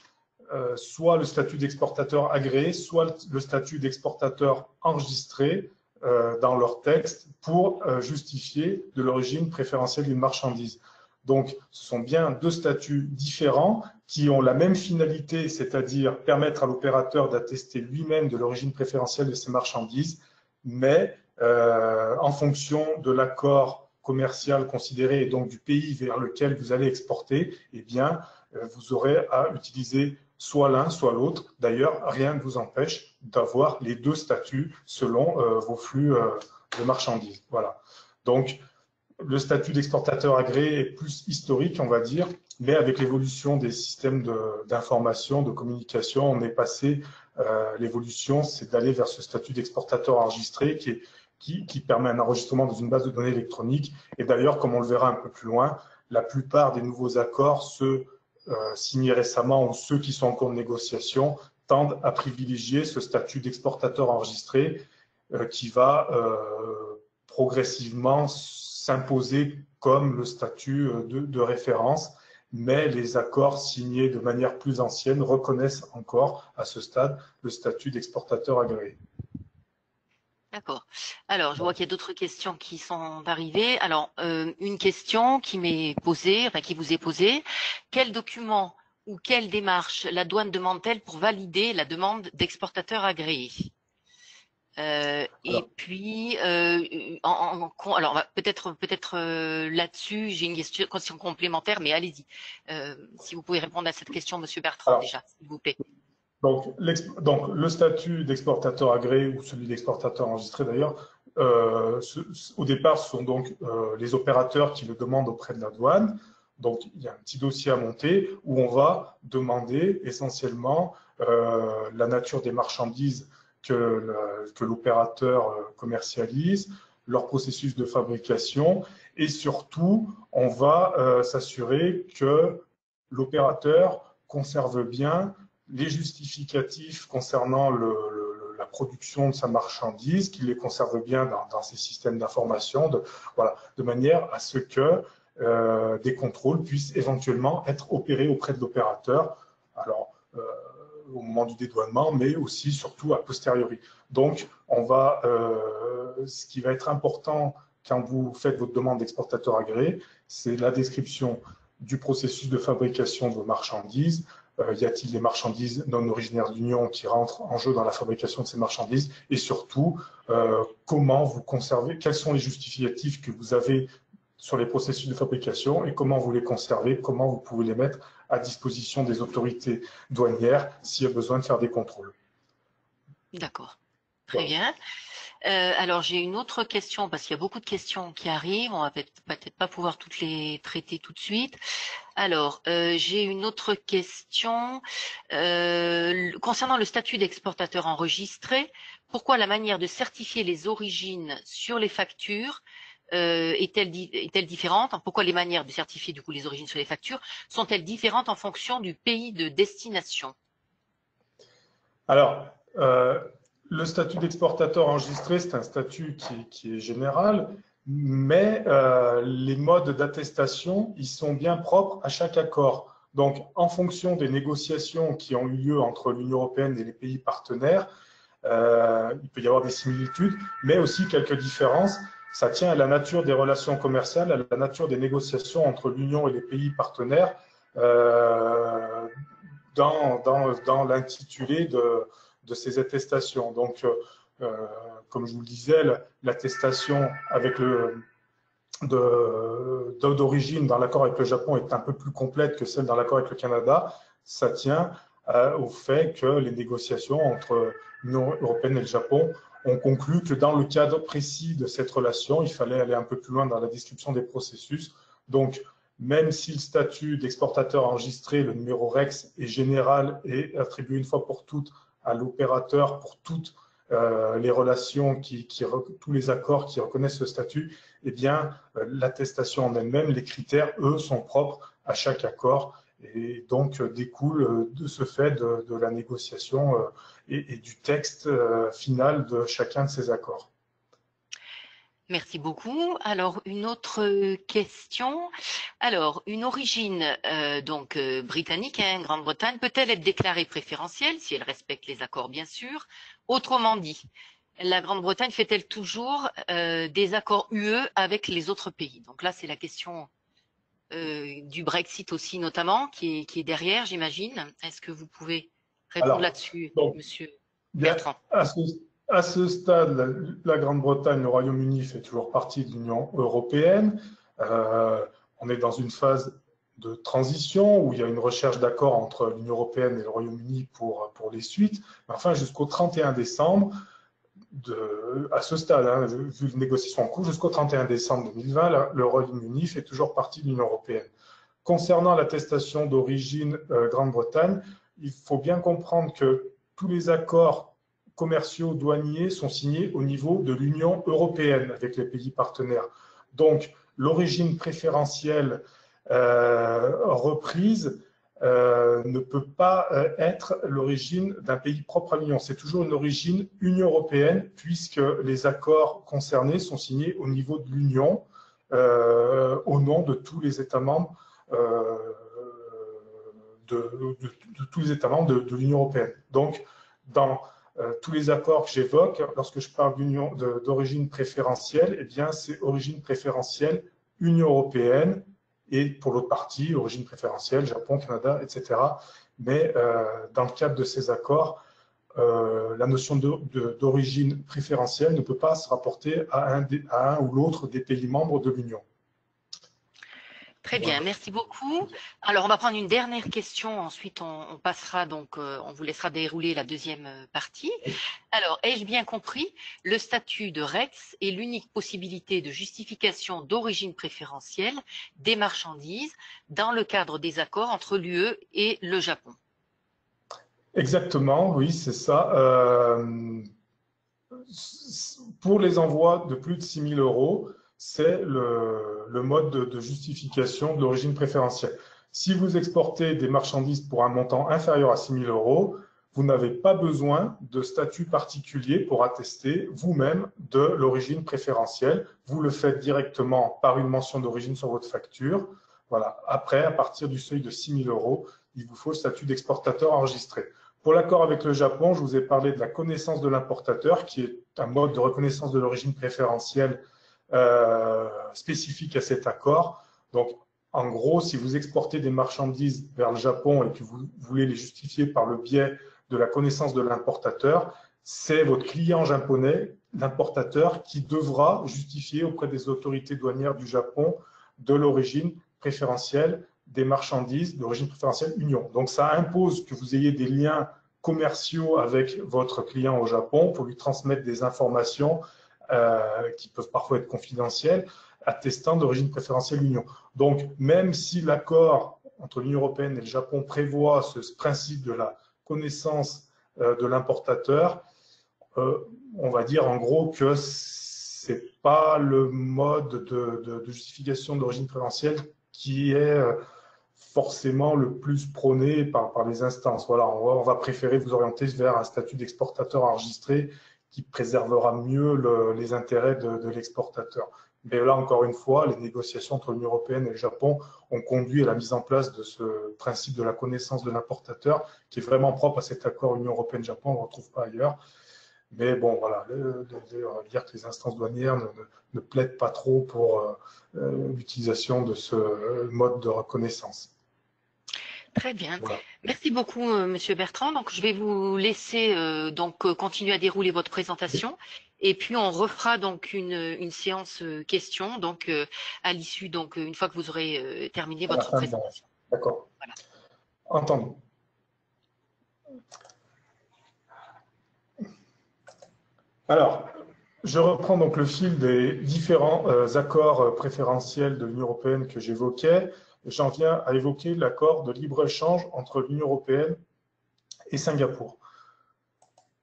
soit le statut d'exportateur agréé, soit le statut d'exportateur enregistré dans leur texte pour justifier de l'origine préférentielle d'une marchandise. Donc, ce sont bien deux statuts différents qui ont la même finalité, c'est-à-dire permettre à l'opérateur d'attester lui-même de l'origine préférentielle de ses marchandises, mais en fonction de l'accord commercial considéré et donc du pays vers lequel vous allez exporter, eh bien, vous aurez à utiliser soit l'un, soit l'autre. D'ailleurs, rien ne vous empêche d'avoir les deux statuts selon vos flux de marchandises. Voilà. Donc, le statut d'exportateur agréé est plus historique, on va dire, mais avec l'évolution des systèmes d'information, de communication, on est passé, l'évolution, c'est d'aller vers ce statut d'exportateur enregistré qui permet un enregistrement dans une base de données électronique. Et d'ailleurs, comme on le verra un peu plus loin, la plupart des nouveaux accords, ceux signés récemment ou ceux qui sont en cours de négociation, tendent à privilégier ce statut d'exportateur enregistré qui va progressivement s'imposer comme le statut de référence, mais les accords signés de manière plus ancienne reconnaissent encore à ce stade le statut d'exportateur agréé. D'accord. Alors, je vois qu'il y a d'autres questions qui sont arrivées. Alors, une question qui m'est posée, enfin qui vous est posée. Quel document ou quelle démarche la douane demande-t-elle pour valider la demande d'exportateur agréé? Et puis, alors peut-être là-dessus, j'ai une question complémentaire, mais allez-y. Si vous pouvez répondre à cette question, Monsieur Bertrand, déjà, s'il vous plaît. Donc, le statut d'exportateur agréé ou celui d'exportateur enregistré d'ailleurs, au départ, ce sont donc les opérateurs qui le demandent auprès de la douane. Donc, il y a un petit dossier à monter où on va demander essentiellement la nature des marchandises que l'opérateur commercialise, leur processus de fabrication et surtout, on va s'assurer que l'opérateur conserve bien les justificatifs concernant la production de sa marchandise, qu'il les conserve bien dans ses systèmes d'information, de manière à ce que des contrôles puissent éventuellement être opérés auprès de l'opérateur, alors au moment du dédouanement, mais aussi surtout a posteriori. Donc, ce qui va être important quand vous faites votre demande d'exportateur agréé, c'est la description du processus de fabrication de vos marchandises. Y a-t-il des marchandises non originaires de l'Union qui rentrent en jeu dans la fabrication de ces marchandises? Et surtout, comment vous conservez, quels sont les justificatifs que vous avez sur les processus de fabrication et comment vous les conservez, comment vous pouvez les mettre à disposition des autorités douanières s'il y a besoin de faire des contrôles. D'accord, très bien. Alors, j'ai une autre question, parce qu'il y a beaucoup de questions qui arrivent. On va peut-être pas pouvoir toutes les traiter tout de suite. Alors, j'ai une autre question. Concernant le statut d'exportateur enregistré, pourquoi la manière de certifier les origines sur les factures est-elle différente? Pourquoi les manières de certifier du coup les origines sur les factures sont-elles différentes en fonction du pays de destination? Alors, le statut d'exportateur enregistré, c'est un statut qui est général, mais les modes d'attestation, ils sont bien propres à chaque accord. Donc, en fonction des négociations qui ont eu lieu entre l'Union européenne et les pays partenaires, il peut y avoir des similitudes, mais aussi quelques différences. Ça tient à la nature des relations commerciales, à la nature des négociations entre l'Union et les pays partenaires dans l'intitulé de ces attestations. Donc, comme je vous le disais, l'attestation avec d'origine dans l'accord avec le Japon est un peu plus complète que celle dans l'accord avec le Canada. Ça tient au fait que les négociations entre l'Union européenne et le Japon ont conclu que dans le cadre précis de cette relation, il fallait aller un peu plus loin dans la description des processus. Donc, même si le statut d'exportateur enregistré, le numéro REX, est général et attribué une fois pour toutes à l'opérateur pour toutes les relations, tous les accords qui reconnaissent ce statut, eh bien, l'attestation en elle-même, les critères, eux, sont propres à chaque accord et donc découlent de ce fait de la négociation et du texte final de chacun de ces accords. Merci beaucoup. Alors, une autre question. Alors, une origine britannique, Grande-Bretagne, peut-elle être déclarée préférentielle si elle respecte les accords, bien sûr? Autrement dit, la Grande-Bretagne fait-elle toujours des accords UE avec les autres pays? Donc là, c'est la question du Brexit aussi, notamment, qui est derrière, j'imagine. Est-ce que vous pouvez répondre là-dessus, Monsieur Bertrand? À ce stade, la Grande-Bretagne, le Royaume-Uni fait toujours partie de l'Union européenne. On est dans une phase de transition où il y a une recherche d'accord entre l'Union européenne et le Royaume-Uni pour les suites. Enfin, jusqu'au 31 décembre, à ce stade, vu les négociations en cours, jusqu'au 31 décembre 2020, le Royaume-Uni fait toujours partie de l'Union européenne. Concernant l'attestation d'origine Grande-Bretagne, il faut bien comprendre que tous les accords commerciaux douaniers sont signés au niveau de l'Union européenne avec les pays partenaires. Donc, l'origine préférentielle reprise ne peut pas être l'origine d'un pays propre à l'Union. C'est toujours une origine Union européenne puisque les accords concernés sont signés au niveau de l'Union au nom de tous les États membres de tous les États membres de l'Union européenne. Donc, dans tous les accords que j'évoque, lorsque je parle d'origine préférentielle, eh bien, c'est origine préférentielle Union européenne et pour l'autre partie, origine préférentielle Japon, Canada, etc. Mais dans le cadre de ces accords, la notion d'origine préférentielle ne peut pas se rapporter à un ou l'autre des pays membres de l'Union. Très bien, merci beaucoup. Alors, on va prendre une dernière question. Ensuite, on passera donc, on vous laissera dérouler la deuxième partie. Alors, ai-je bien compris, le statut de REX est l'unique possibilité de justification d'origine préférentielle des marchandises dans le cadre des accords entre l'UE et le Japon? Exactement, oui, c'est ça. Pour les envois de plus de 6 000 €, c'est le mode de justification de l'origine préférentielle. Si vous exportez des marchandises pour un montant inférieur à 6 000 €, vous n'avez pas besoin de statut particulier pour attester vous-même de l'origine préférentielle. Vous le faites directement par une mention d'origine sur votre facture. Voilà. Après, à partir du seuil de 6 000 €, il vous faut le statut d'exportateur enregistré. Pour l'accord avec le Japon, je vous ai parlé de la connaissance de l'importateur, qui est un mode de reconnaissance de l'origine préférentielle spécifique à cet accord. Donc, en gros, si vous exportez des marchandises vers le Japon et que vous voulez les justifier par le biais de la connaissance de l'importateur, c'est votre client japonais, l'importateur, qui devra justifier auprès des autorités douanières du Japon de l'origine préférentielle des marchandises d'origine préférentielle Union. Donc, ça impose que vous ayez des liens commerciaux avec votre client au Japon pour lui transmettre des informations qui peuvent parfois être confidentielles, attestant d'origine préférentielle Union. Donc, même si l'accord entre l'Union européenne et le Japon prévoit ce principe de la connaissance de l'importateur, on va dire en gros que ce n'est pas le mode de justification d'origine préférentielle qui est forcément le plus prôné par les instances. Voilà, on va préférer vous orienter vers un statut d'exportateur enregistré qui préservera mieux les intérêts de l'exportateur. Mais là, encore une fois, les négociations entre l'Union européenne et le Japon ont conduit à la mise en place de ce principe de la connaissance de l'importateur, qui est vraiment propre à cet accord Union européenne-Japon, on ne le retrouve pas ailleurs. Mais bon, voilà, on va dire que les instances douanières ne plaident pas trop pour l'utilisation de ce mode de reconnaissance. Très bien. Voilà. Merci beaucoup, Monsieur Bertrand. Donc, je vais vous laisser continuer à dérouler votre présentation, et puis on refera donc une séance questions. Donc, à l'issue, donc une fois que vous aurez terminé votre présentation. D'accord. Voilà. Entendu. Alors, je reprends donc le fil des différents accords préférentiels de l'Union européenne que j'évoquais. J'en viens à évoquer l'accord de libre-échange entre l'Union européenne et Singapour.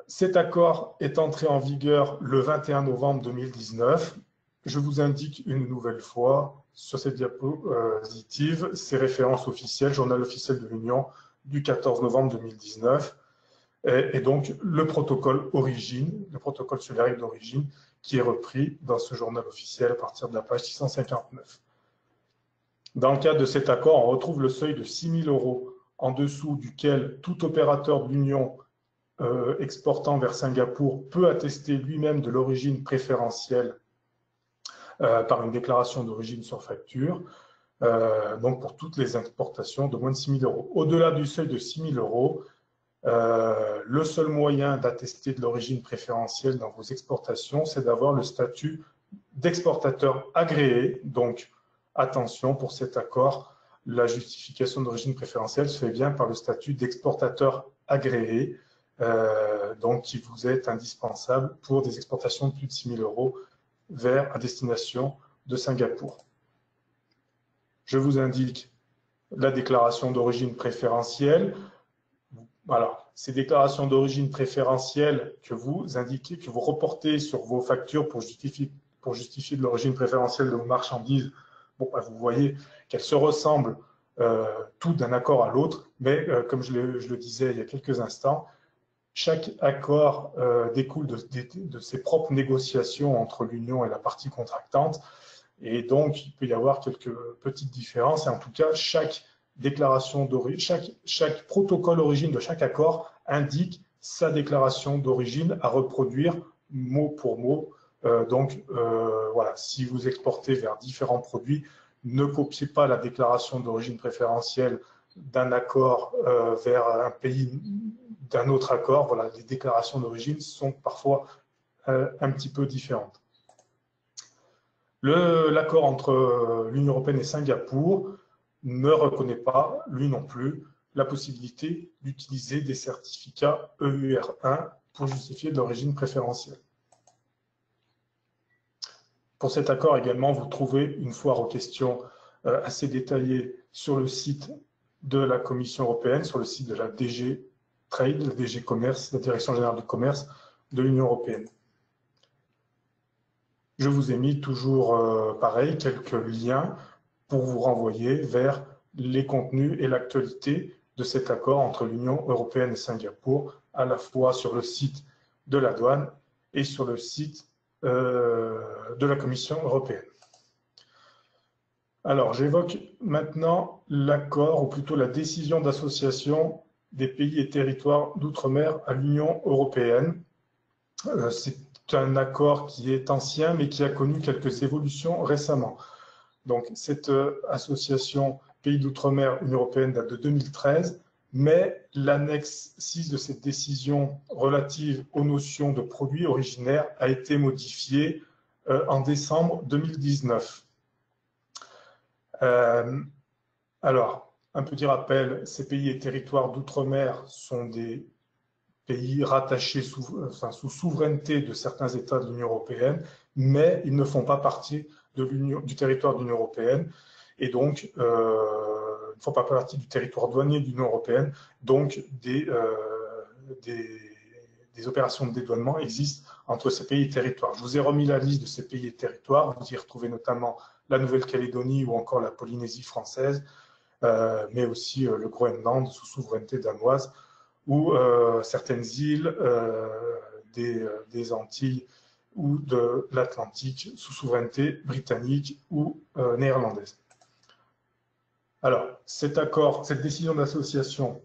Cet accord est entré en vigueur le 21 novembre 2019. Je vous indique une nouvelle fois sur cette diapositive ces références officielles, journal officiel de l'Union du 14 novembre 2019. Et donc le protocole origine, le protocole sur les règles d'origine, qui est repris dans ce journal officiel à partir de la page 659. Dans le cadre de cet accord, on retrouve le seuil de 6 000 € en dessous duquel tout opérateur de l'Union exportant vers Singapour peut attester lui-même de l'origine préférentielle par une déclaration d'origine sur facture, donc pour toutes les exportations de moins de 6 000 €. Au-delà du seuil de 6 000 €, le seul moyen d'attester de l'origine préférentielle dans vos exportations, c'est d'avoir le statut d'exportateur agréé. Donc, attention, pour cet accord, la justification d'origine préférentielle se fait bien par le statut d'exportateur agréé, donc qui vous est indispensable pour des exportations de plus de 6 000 € vers à destination de Singapour. Je vous indique la déclaration d'origine préférentielle. Voilà, ces déclarations d'origine préférentielle que vous indiquez, que vous reportez sur vos factures pour justifier de l'origine préférentielle de vos marchandises, bon, vous voyez qu'elles se ressemblent toutes d'un accord à l'autre, mais comme je le disais il y a quelques instants, chaque accord découle de ses propres négociations entre l'Union et la partie contractante, et donc il peut y avoir quelques petites différences, et en tout cas, chaque déclaration d'origine, chaque protocole d'origine de chaque accord indique sa déclaration d'origine à reproduire mot pour mot. Voilà, si vous exportez vers différents produits, ne copiez pas la déclaration d'origine préférentielle d'un accord vers un pays d'un autre accord. Voilà, les déclarations d'origine sont parfois un petit peu différentes. L'accord entre l'Union européenne et Singapour ne reconnaît pas, lui non plus, la possibilité d'utiliser des certificats EUR1 pour justifier de l'origine préférentielle. Pour cet accord également, vous trouvez une foire aux questions assez détaillée sur le site de la Commission européenne, sur le site de la DG Trade, la DG Commerce, la Direction générale du commerce de l'Union européenne. Je vous ai mis toujours, pareil, quelques liens pour vous renvoyer vers les contenus et l'actualité de cet accord entre l'Union européenne et Singapour, à la fois sur le site de la douane et sur le site de la Commission européenne. Alors, j'évoque maintenant l'accord, ou plutôt la décision d'association des pays et territoires d'outre-mer à l'Union européenne. C'est un accord qui est ancien, mais qui a connu quelques évolutions récemment. Donc, cette association pays d'outre-mer Union européenne date de 2013, mais l'annexe 6 de cette décision relative aux notions de produits originaires a été modifiée en décembre 2019. Alors, un petit rappel, ces pays et territoires d'outre-mer sont des pays rattachés sous souveraineté de certains États de l'Union européenne, mais ils ne font pas partie du territoire de l'Union européenne et donc ne font pas partie du territoire douanier de l'Union européenne. Donc, des opérations de dédouanement existent entre ces pays et territoires. Je vous ai remis la liste de ces pays et territoires. Vous y retrouvez notamment la Nouvelle-Calédonie ou encore la Polynésie française, mais aussi le Groenland sous souveraineté danoise, ou certaines îles des Antilles ou de l'Atlantique sous souveraineté britannique ou néerlandaise. Alors, cet accord, cette décision d'association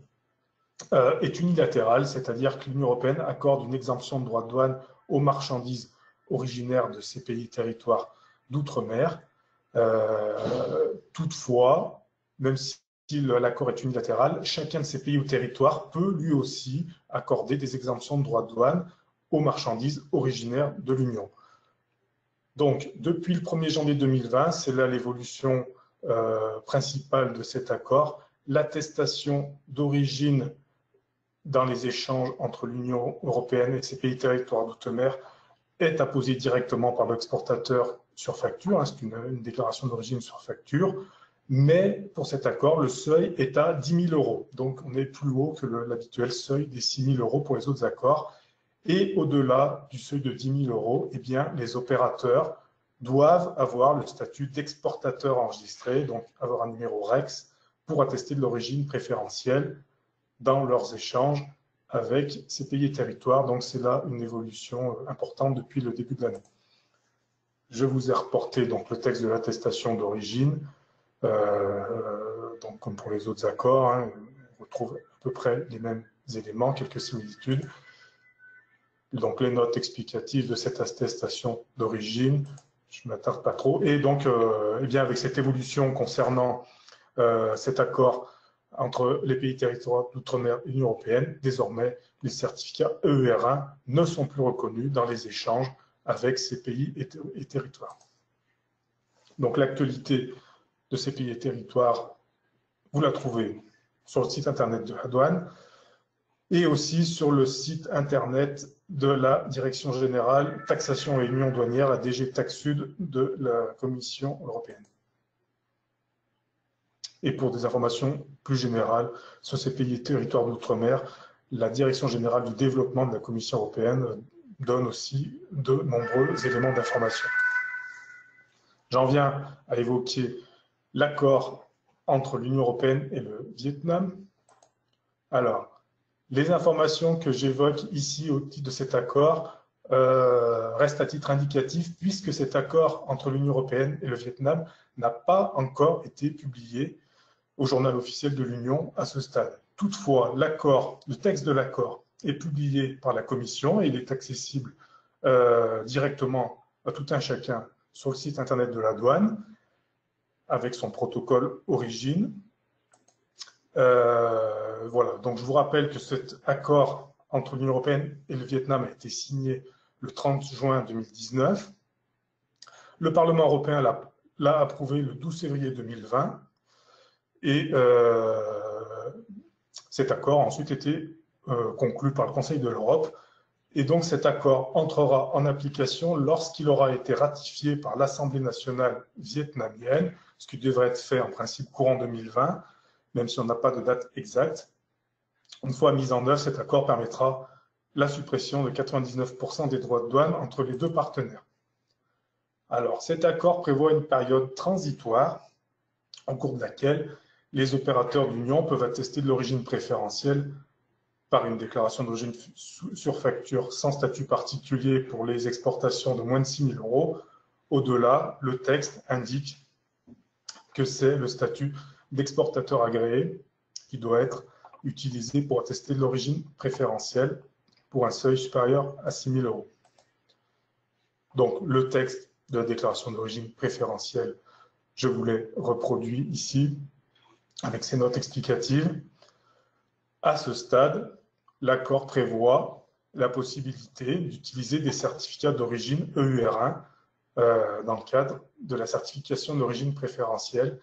est unilatérale, c'est-à-dire que l'Union européenne accorde une exemption de droits de douane aux marchandises originaires de ces pays et territoires d'outre-mer. Toutefois, même si l'accord est unilatéral, chacun de ces pays ou territoires peut lui aussi accorder des exemptions de droits de douane aux marchandises originaires de l'Union. Donc, depuis le 1er janvier 2020, c'est là l'évolution principale de cet accord, l'attestation d'origine dans les échanges entre l'Union européenne et ses pays et territoires d'outre-mer est apposée directement par l'exportateur sur facture, hein, c'est une déclaration d'origine sur facture, mais pour cet accord, le seuil est à 10 000 €. Donc, on est plus haut que l'habituel seuil des 6 000 € pour les autres accords. Et au-delà du seuil de 10 000 €, eh bien, les opérateurs doivent avoir le statut d'exportateur enregistré, donc avoir un numéro REX pour attester de l'origine préférentielle dans leurs échanges avec ces pays et territoires. Donc, c'est là une évolution importante depuis le début de l'année. Je vous ai reporté donc, le texte de l'attestation d'origine. Donc, comme pour les autres accords, hein, on retrouve à peu près les mêmes éléments, quelques similitudes. Donc, les notes explicatives de cette attestation d'origine, je ne m'attarde pas trop. Et donc, eh bien, avec cette évolution concernant cet accord entre les pays territoires d'outre-mer et l'Union européenne, désormais, les certificats EER1 ne sont plus reconnus dans les échanges avec ces pays et territoires. Donc, l'actualité de ces pays et territoires, vous la trouvez sur le site internet de la douane et aussi sur le site internet de la Direction générale taxation et union douanière, la DG Tax Sud de la Commission européenne. Et pour des informations plus générales sur ces pays et territoires d'outre-mer, la Direction générale du développement de la Commission européenne donne aussi de nombreux éléments d'information. J'en viens à évoquer l'accord entre l'Union européenne et le Vietnam. Alors, les informations que j'évoque ici au titre de cet accord restent à titre indicatif puisque cet accord entre l'Union européenne et le Vietnam n'a pas encore été publié au journal officiel de l'Union à ce stade. Toutefois, le texte de l'accord est publié par la Commission et il est accessible directement à tout un chacun sur le site internet de la douane avec son protocole origine. Voilà, donc je vous rappelle que cet accord entre l'Union européenne et le Vietnam a été signé le 30 juin 2019. Le Parlement européen l'a approuvé le 12 février 2020 et cet accord a ensuite été conclu par le Conseil de l'Europe. Et donc cet accord entrera en application lorsqu'il aura été ratifié par l'Assemblée nationale vietnamienne, ce qui devrait être fait en principe courant 2020, même si on n'a pas de date exacte. Une fois mis en œuvre, cet accord permettra la suppression de 99% des droits de douane entre les deux partenaires. Alors, cet accord prévoit une période transitoire au cours de laquelle les opérateurs de l'Union peuvent attester de l'origine préférentielle par une déclaration d'origine sur facture sans statut particulier pour les exportations de moins de 6 000 €. Au-delà, le texte indique que c'est le statut d'exportateur agréé qui doit être utilisés pour attester de l'origine préférentielle pour un seuil supérieur à 6 000 €. Donc, le texte de la déclaration d'origine préférentielle, je vous l'ai reproduit ici avec ses notes explicatives. À ce stade, l'accord prévoit la possibilité d'utiliser des certificats d'origine EUR1 dans le cadre de la certification d'origine préférentielle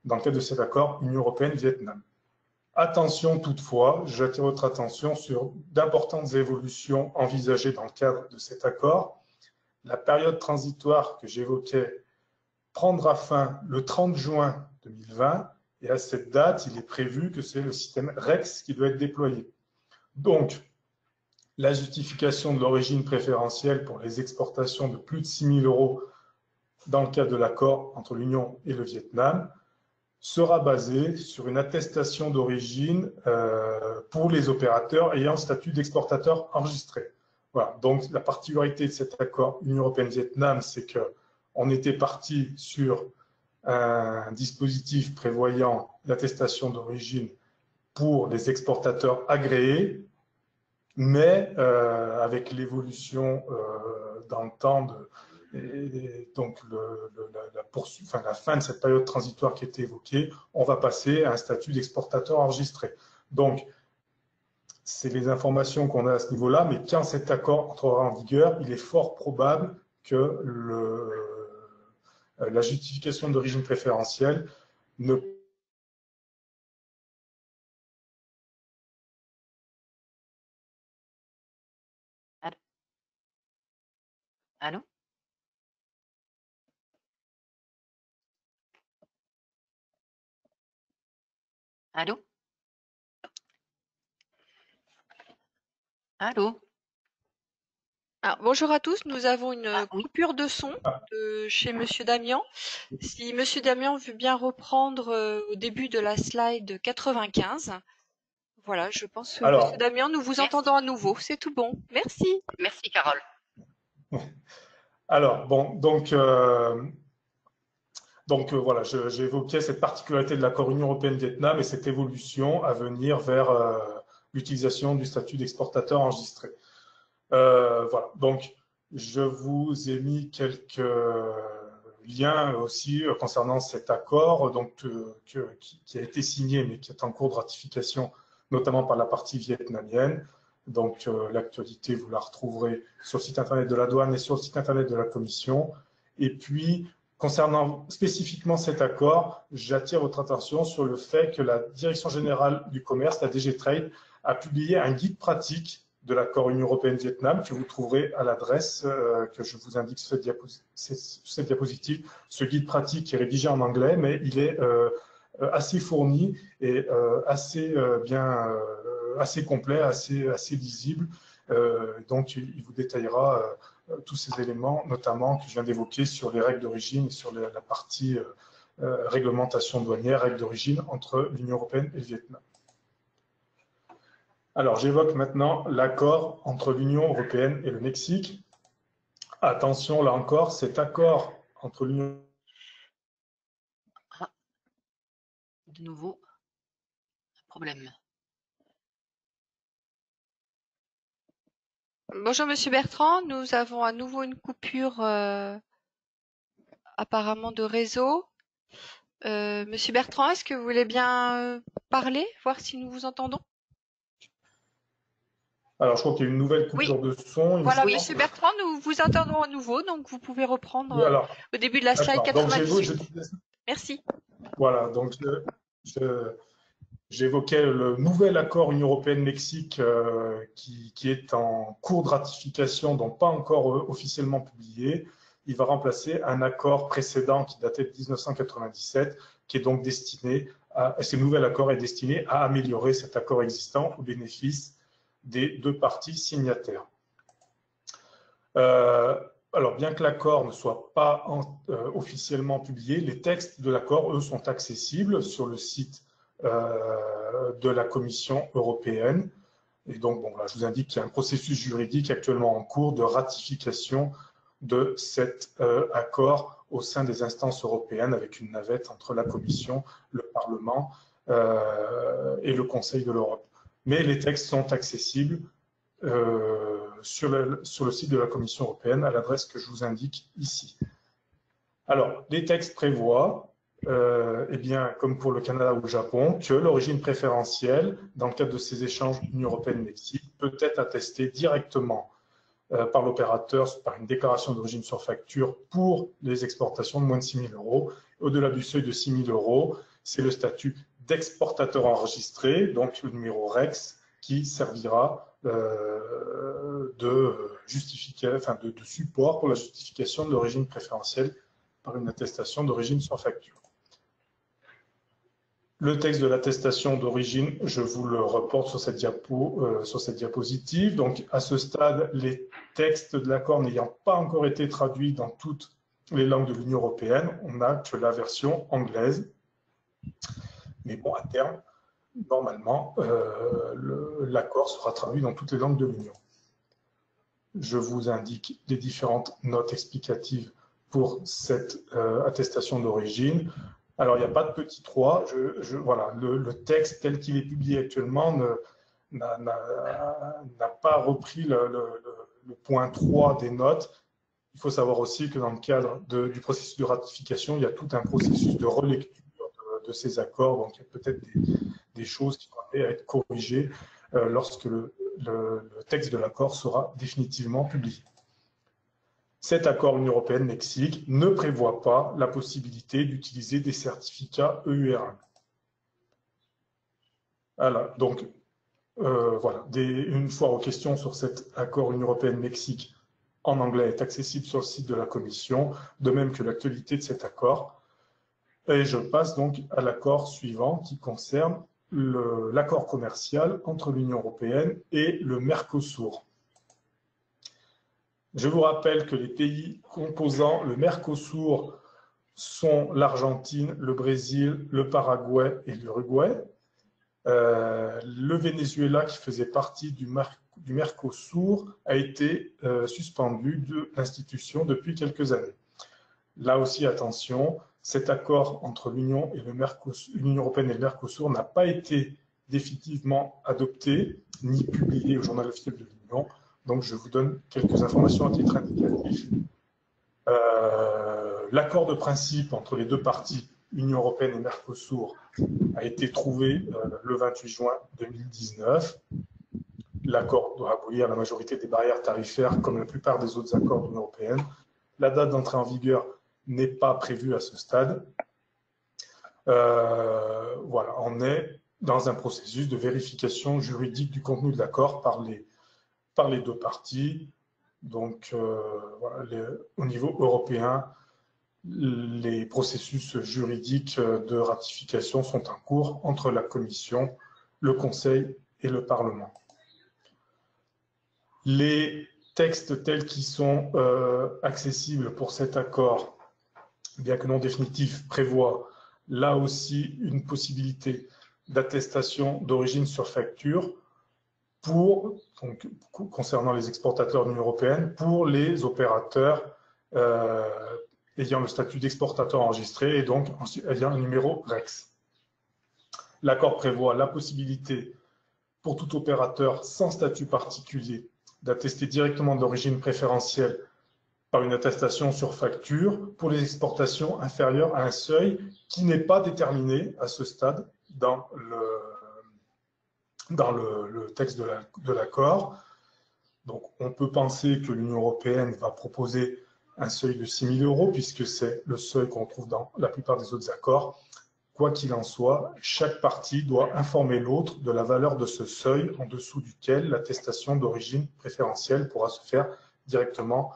dans le cadre de cet accord Union européenne-Vietnam. Attention toutefois, j'attire votre attention sur d'importantes évolutions envisagées dans le cadre de cet accord. La période transitoire que j'évoquais prendra fin le 30 juin 2020 et à cette date, il est prévu que c'est le système REX qui doit être déployé. Donc, la justification de l'origine préférentielle pour les exportations de plus de 6 000 € dans le cadre de l'accord entre l'Union et le Vietnam sera basée sur une attestation d'origine pour les opérateurs ayant statut d'exportateur enregistré. Voilà. Donc, la particularité de cet accord Union européenne-Vietnam, c'est qu'on était parti sur un dispositif prévoyant l'attestation d'origine pour les exportateurs agréés, mais avec l'évolution dans le temps donc la fin de cette période transitoire qui était évoquée, on va passer à un statut d'exportateur enregistré. Donc, c'est les informations qu'on a à ce niveau-là, mais quand cet accord entrera en vigueur, il est fort probable que la justification d'origine préférentielle ne Allô? Allô? Allô? Alors, bonjour à tous, nous avons une Oui. coupure de son chez Monsieur Damian. Si Monsieur Damian veut bien reprendre au début de la slide 95. Voilà, je pense que Monsieur Damian, nous vous entendons à nouveau. C'est tout bon. Merci. Merci, Carole. Alors, bon, donc voilà, j'évoquais cette particularité de l'accord Union européenne-Vietnam et cette évolution à venir vers l'utilisation du statut d'exportateur enregistré. Voilà, donc je vous ai mis quelques liens aussi concernant cet accord donc, qui a été signé mais qui est en cours de ratification, notamment par la partie vietnamienne. Donc l'actualité, vous la retrouverez sur le site internet de la douane et sur le site internet de la Commission. Et puis, concernant spécifiquement cet accord, j'attire votre attention sur le fait que la Direction générale du commerce, la DG Trade, a publié un guide pratique de l'accord Union européenne-Vietnam que vous trouverez à l'adresse que je vous indique sur cette diapositive. Ce guide pratique est rédigé en anglais, mais il est assez fourni et assez assez complet, assez lisible. Donc, il vous détaillera tous ces éléments, notamment que je viens d'évoquer sur les règles d'origine et sur la partie réglementation douanière, règles d'origine entre l'Union européenne et le Vietnam. Alors, j'évoque maintenant l'accord entre l'Union européenne et le Mexique. Attention, là encore, cet accord entre l'Union... De nouveau, problème. Bonjour Monsieur Bertrand, nous avons à nouveau une coupure apparemment de réseau. Monsieur Bertrand, est-ce que vous voulez bien parler, voir si nous vous entendons? Alors, je crois qu'il y a une nouvelle coupure de son. Voilà, Monsieur Bertrand, nous vous entendons à nouveau, donc vous pouvez reprendre au début de la slide 98. Merci. Voilà, donc j'évoquais le nouvel accord Union européenne-Mexique qui est en cours de ratification, donc pas encore officiellement publié. Il va remplacer un accord précédent qui datait de 1997, qui est donc destiné ce nouvel accord est destiné à améliorer cet accord existant au bénéfice des deux parties signataires. Alors, bien que l'accord ne soit pas officiellement publié, les textes de l'accord, eux, sont accessibles sur le site de la Commission européenne. Et donc, bon, là, je vous indique qu'il y a un processus juridique actuellement en cours de ratification de cet accord au sein des instances européennes avec une navette entre la Commission, le Parlement et le Conseil de l'Europe. Mais les textes sont accessibles sur le site de la Commission européenne à l'adresse que je vous indique ici. Alors, les textes prévoient, eh bien, comme pour le Canada ou le Japon, que l'origine préférentielle, dans le cadre de ces échanges Union européenne-Mexique, peut être attestée directement par l'opérateur par une déclaration d'origine sur facture pour les exportations de moins de 6 000 €. Au-delà du seuil de 6 000 €, c'est le statut d'exportateur enregistré, donc le numéro REX, qui servira de support pour la justification de l'origine préférentielle par une attestation d'origine sur facture. Le texte de l'attestation d'origine, je vous le reporte sur cette diapositive. Donc, à ce stade, les textes de l'accord n'ayant pas encore été traduits dans toutes les langues de l'Union européenne, on n'a que la version anglaise. Mais bon, à terme, normalement, l'accord sera traduit dans toutes les langues de l'Union. Je vous indique les différentes notes explicatives pour cette attestation d'origine. Alors, il n'y a pas de petit 3. Voilà, le texte tel qu'il est publié actuellement n'a pas repris le point 3 des notes. Il faut savoir aussi que dans le cadre du processus de ratification, il y a tout un processus de relecture de ces accords. Donc, il y a peut-être des choses qui vont être corrigées lorsque le texte de l'accord sera définitivement publié. Cet accord Union européenne-Mexique ne prévoit pas la possibilité d'utiliser des certificats EUR1. Voilà, donc voilà, une fois aux questions sur cet accord Union européenne-Mexique en anglais est accessible sur le site de la Commission, de même que l'actualité de cet accord. Et je passe donc à l'accord suivant qui concerne l'accord commercial entre l'Union européenne et le Mercosur. Je vous rappelle que les pays composant le Mercosur sont l'Argentine, le Brésil, le Paraguay et l'Uruguay. Le Venezuela, qui faisait partie du Mercosur, a été suspendu de l'institution depuis quelques années. Là aussi, attention, cet accord entre l'Union européenne et le Mercosur n'a pas été définitivement adopté ni publié au journal officiel de l'Union. Donc, je vous donne quelques informations à titre indicatif. L'accord de principe entre les deux parties, Union européenne et Mercosur, a été trouvé le 28 juin 2019. L'accord doit abolir la majorité des barrières tarifaires, comme la plupart des autres accords de l'Union européenne. La date d'entrée en vigueur n'est pas prévue à ce stade. Voilà, on est dans un processus de vérification juridique du contenu de l'accord par les deux parties. Donc, voilà, au niveau européen, les processus juridiques de ratification sont en cours entre la Commission, le Conseil et le Parlement. Les textes tels qu'ils sont accessibles pour cet accord, bien que non définitif, prévoient là aussi une possibilité d'attestation d'origine sur facture concernant les exportateurs de l'Union européenne, pour les opérateurs ayant le statut d'exportateur enregistré et donc ayant un numéro REX. L'accord prévoit la possibilité pour tout opérateur sans statut particulier d'attester directement d'origine préférentielle par une attestation sur facture pour les exportations inférieures à un seuil qui n'est pas déterminé à ce stade dans le texte de l'accord. Donc, on peut penser que l'Union européenne va proposer un seuil de 6 000 €, puisque c'est le seuil qu'on trouve dans la plupart des autres accords. Quoi qu'il en soit, chaque partie doit informer l'autre de la valeur de ce seuil en dessous duquel l'attestation d'origine préférentielle pourra se faire directement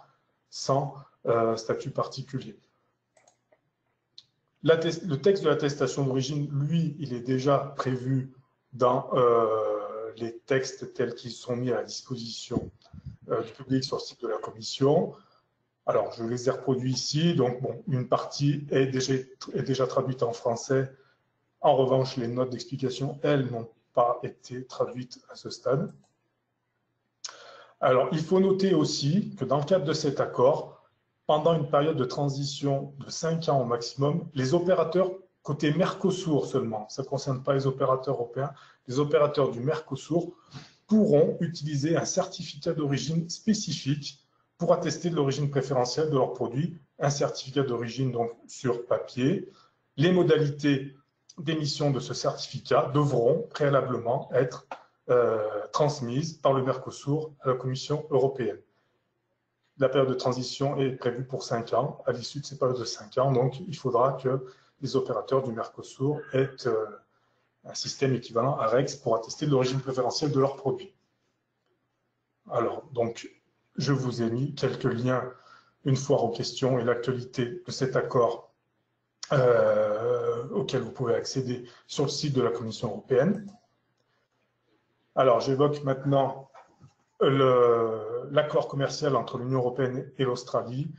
sans statut particulier. Le texte de l'attestation d'origine, lui, il est déjà prévu dans les textes tels qu'ils sont mis à la disposition du public sur le site de la Commission. Alors, je les ai reproduits ici. Donc, bon, une partie est déjà traduite en français. En revanche, les notes d'explication, elles, n'ont pas été traduites à ce stade. Alors, il faut noter aussi que dans le cadre de cet accord, pendant une période de transition de 5 ans au maximum, les opérateurs côté Mercosur seulement, ça ne concerne pas les opérateurs européens, les opérateurs du Mercosur pourront utiliser un certificat d'origine spécifique pour attester de l'origine préférentielle de leurs produits, un certificat d'origine donc sur papier. Les modalités d'émission de ce certificat devront préalablement être transmises par le Mercosur à la Commission européenne. La période de transition est prévue pour 5 ans. À l'issue de ces périodes de 5 ans, donc, il faudra que les opérateurs du Mercosur aient un système équivalent à REX pour attester de l'origine préférentielle de leurs produits. Alors, donc, je vous ai mis quelques liens une fois aux questions et l'actualité de cet accord auquel vous pouvez accéder sur le site de la Commission européenne. Alors, j'évoque maintenant l'accord commercial entre l'Union européenne et l'Australie.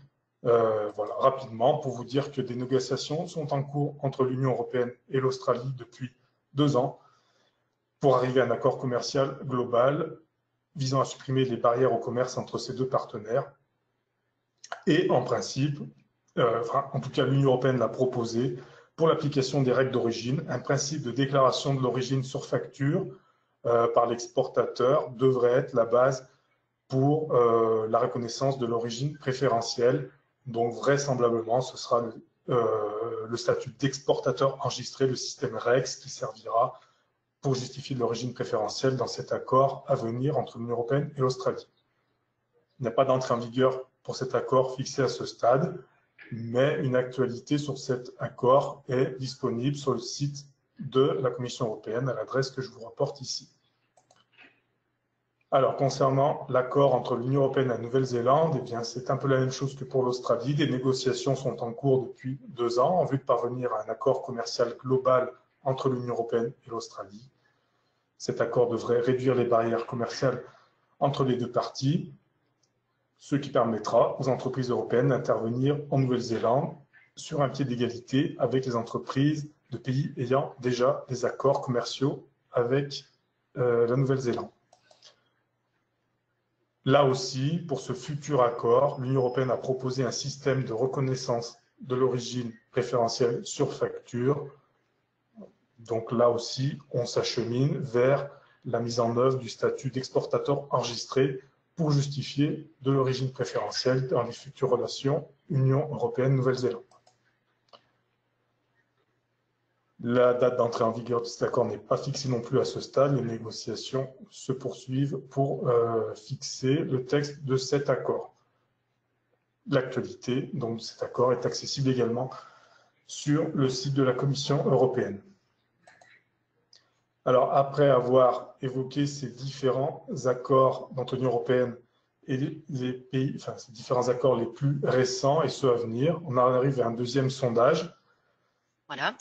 Voilà, rapidement, pour vous dire que des négociations sont en cours entre l'Union européenne et l'Australie depuis 2 ans pour arriver à un accord commercial global visant à supprimer les barrières au commerce entre ces deux partenaires. Et en principe, en tout cas l'Union européenne l'a proposé, pour l'application des règles d'origine, un principe de déclaration de l'origine sur facture par l'exportateur devrait être la base pour la reconnaissance de l'origine préférentielle. Donc vraisemblablement, ce sera le statut d'exportateur enregistré, le système REX, qui servira pour justifier de l'origine préférentielle dans cet accord à venir entre l'Union européenne et l'Australie. Il n'y a pas d'entrée en vigueur pour cet accord fixé à ce stade, mais une actualité sur cet accord est disponible sur le site de la Commission européenne à l'adresse que je vous rapporte ici. Alors, concernant l'accord entre l'Union européenne et la Nouvelle-Zélande, eh bien, c'est un peu la même chose que pour l'Australie. Des négociations sont en cours depuis 2 ans en vue de parvenir à un accord commercial global entre l'Union européenne et l'Australie. Cet accord devrait réduire les barrières commerciales entre les deux parties, ce qui permettra aux entreprises européennes d'intervenir en Nouvelle-Zélande sur un pied d'égalité avec les entreprises de pays ayant déjà des accords commerciaux avec la Nouvelle-Zélande. Là aussi, pour ce futur accord, l'Union européenne a proposé un système de reconnaissance de l'origine préférentielle sur facture. Donc là aussi, on s'achemine vers la mise en œuvre du statut d'exportateur enregistré pour justifier de l'origine préférentielle dans les futures relations Union européenne-Nouvelle-Zélande. La date d'entrée en vigueur de cet accord n'est pas fixée non plus à ce stade. Les négociations se poursuivent pour fixer le texte de cet accord. L'actualité donc, de cet accord est accessible également sur le site de la Commission européenne. Alors, après avoir évoqué ces différents accords entre l'Union européenne et les pays, enfin, ces différents accords les plus récents et ceux à venir, on arrive à un deuxième sondage. Voilà.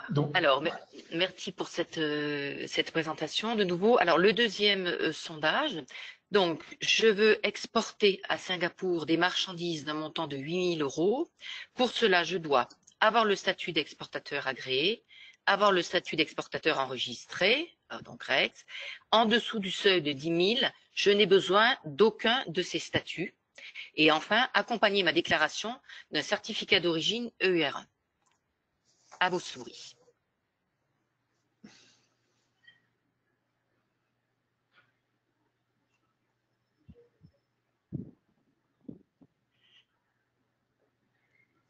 Donc, alors, merci pour cette présentation de nouveau. Alors, le deuxième sondage. Donc, je veux exporter à Singapour des marchandises d'un montant de 8 000 €. Pour cela, je dois avoir le statut d'exportateur agréé, avoir le statut d'exportateur enregistré, donc REX. En dessous du seuil de 10 000, je n'ai besoin d'aucun de ces statuts. Et enfin, accompagner ma déclaration d'un certificat d'origine EUR1. À vos souris.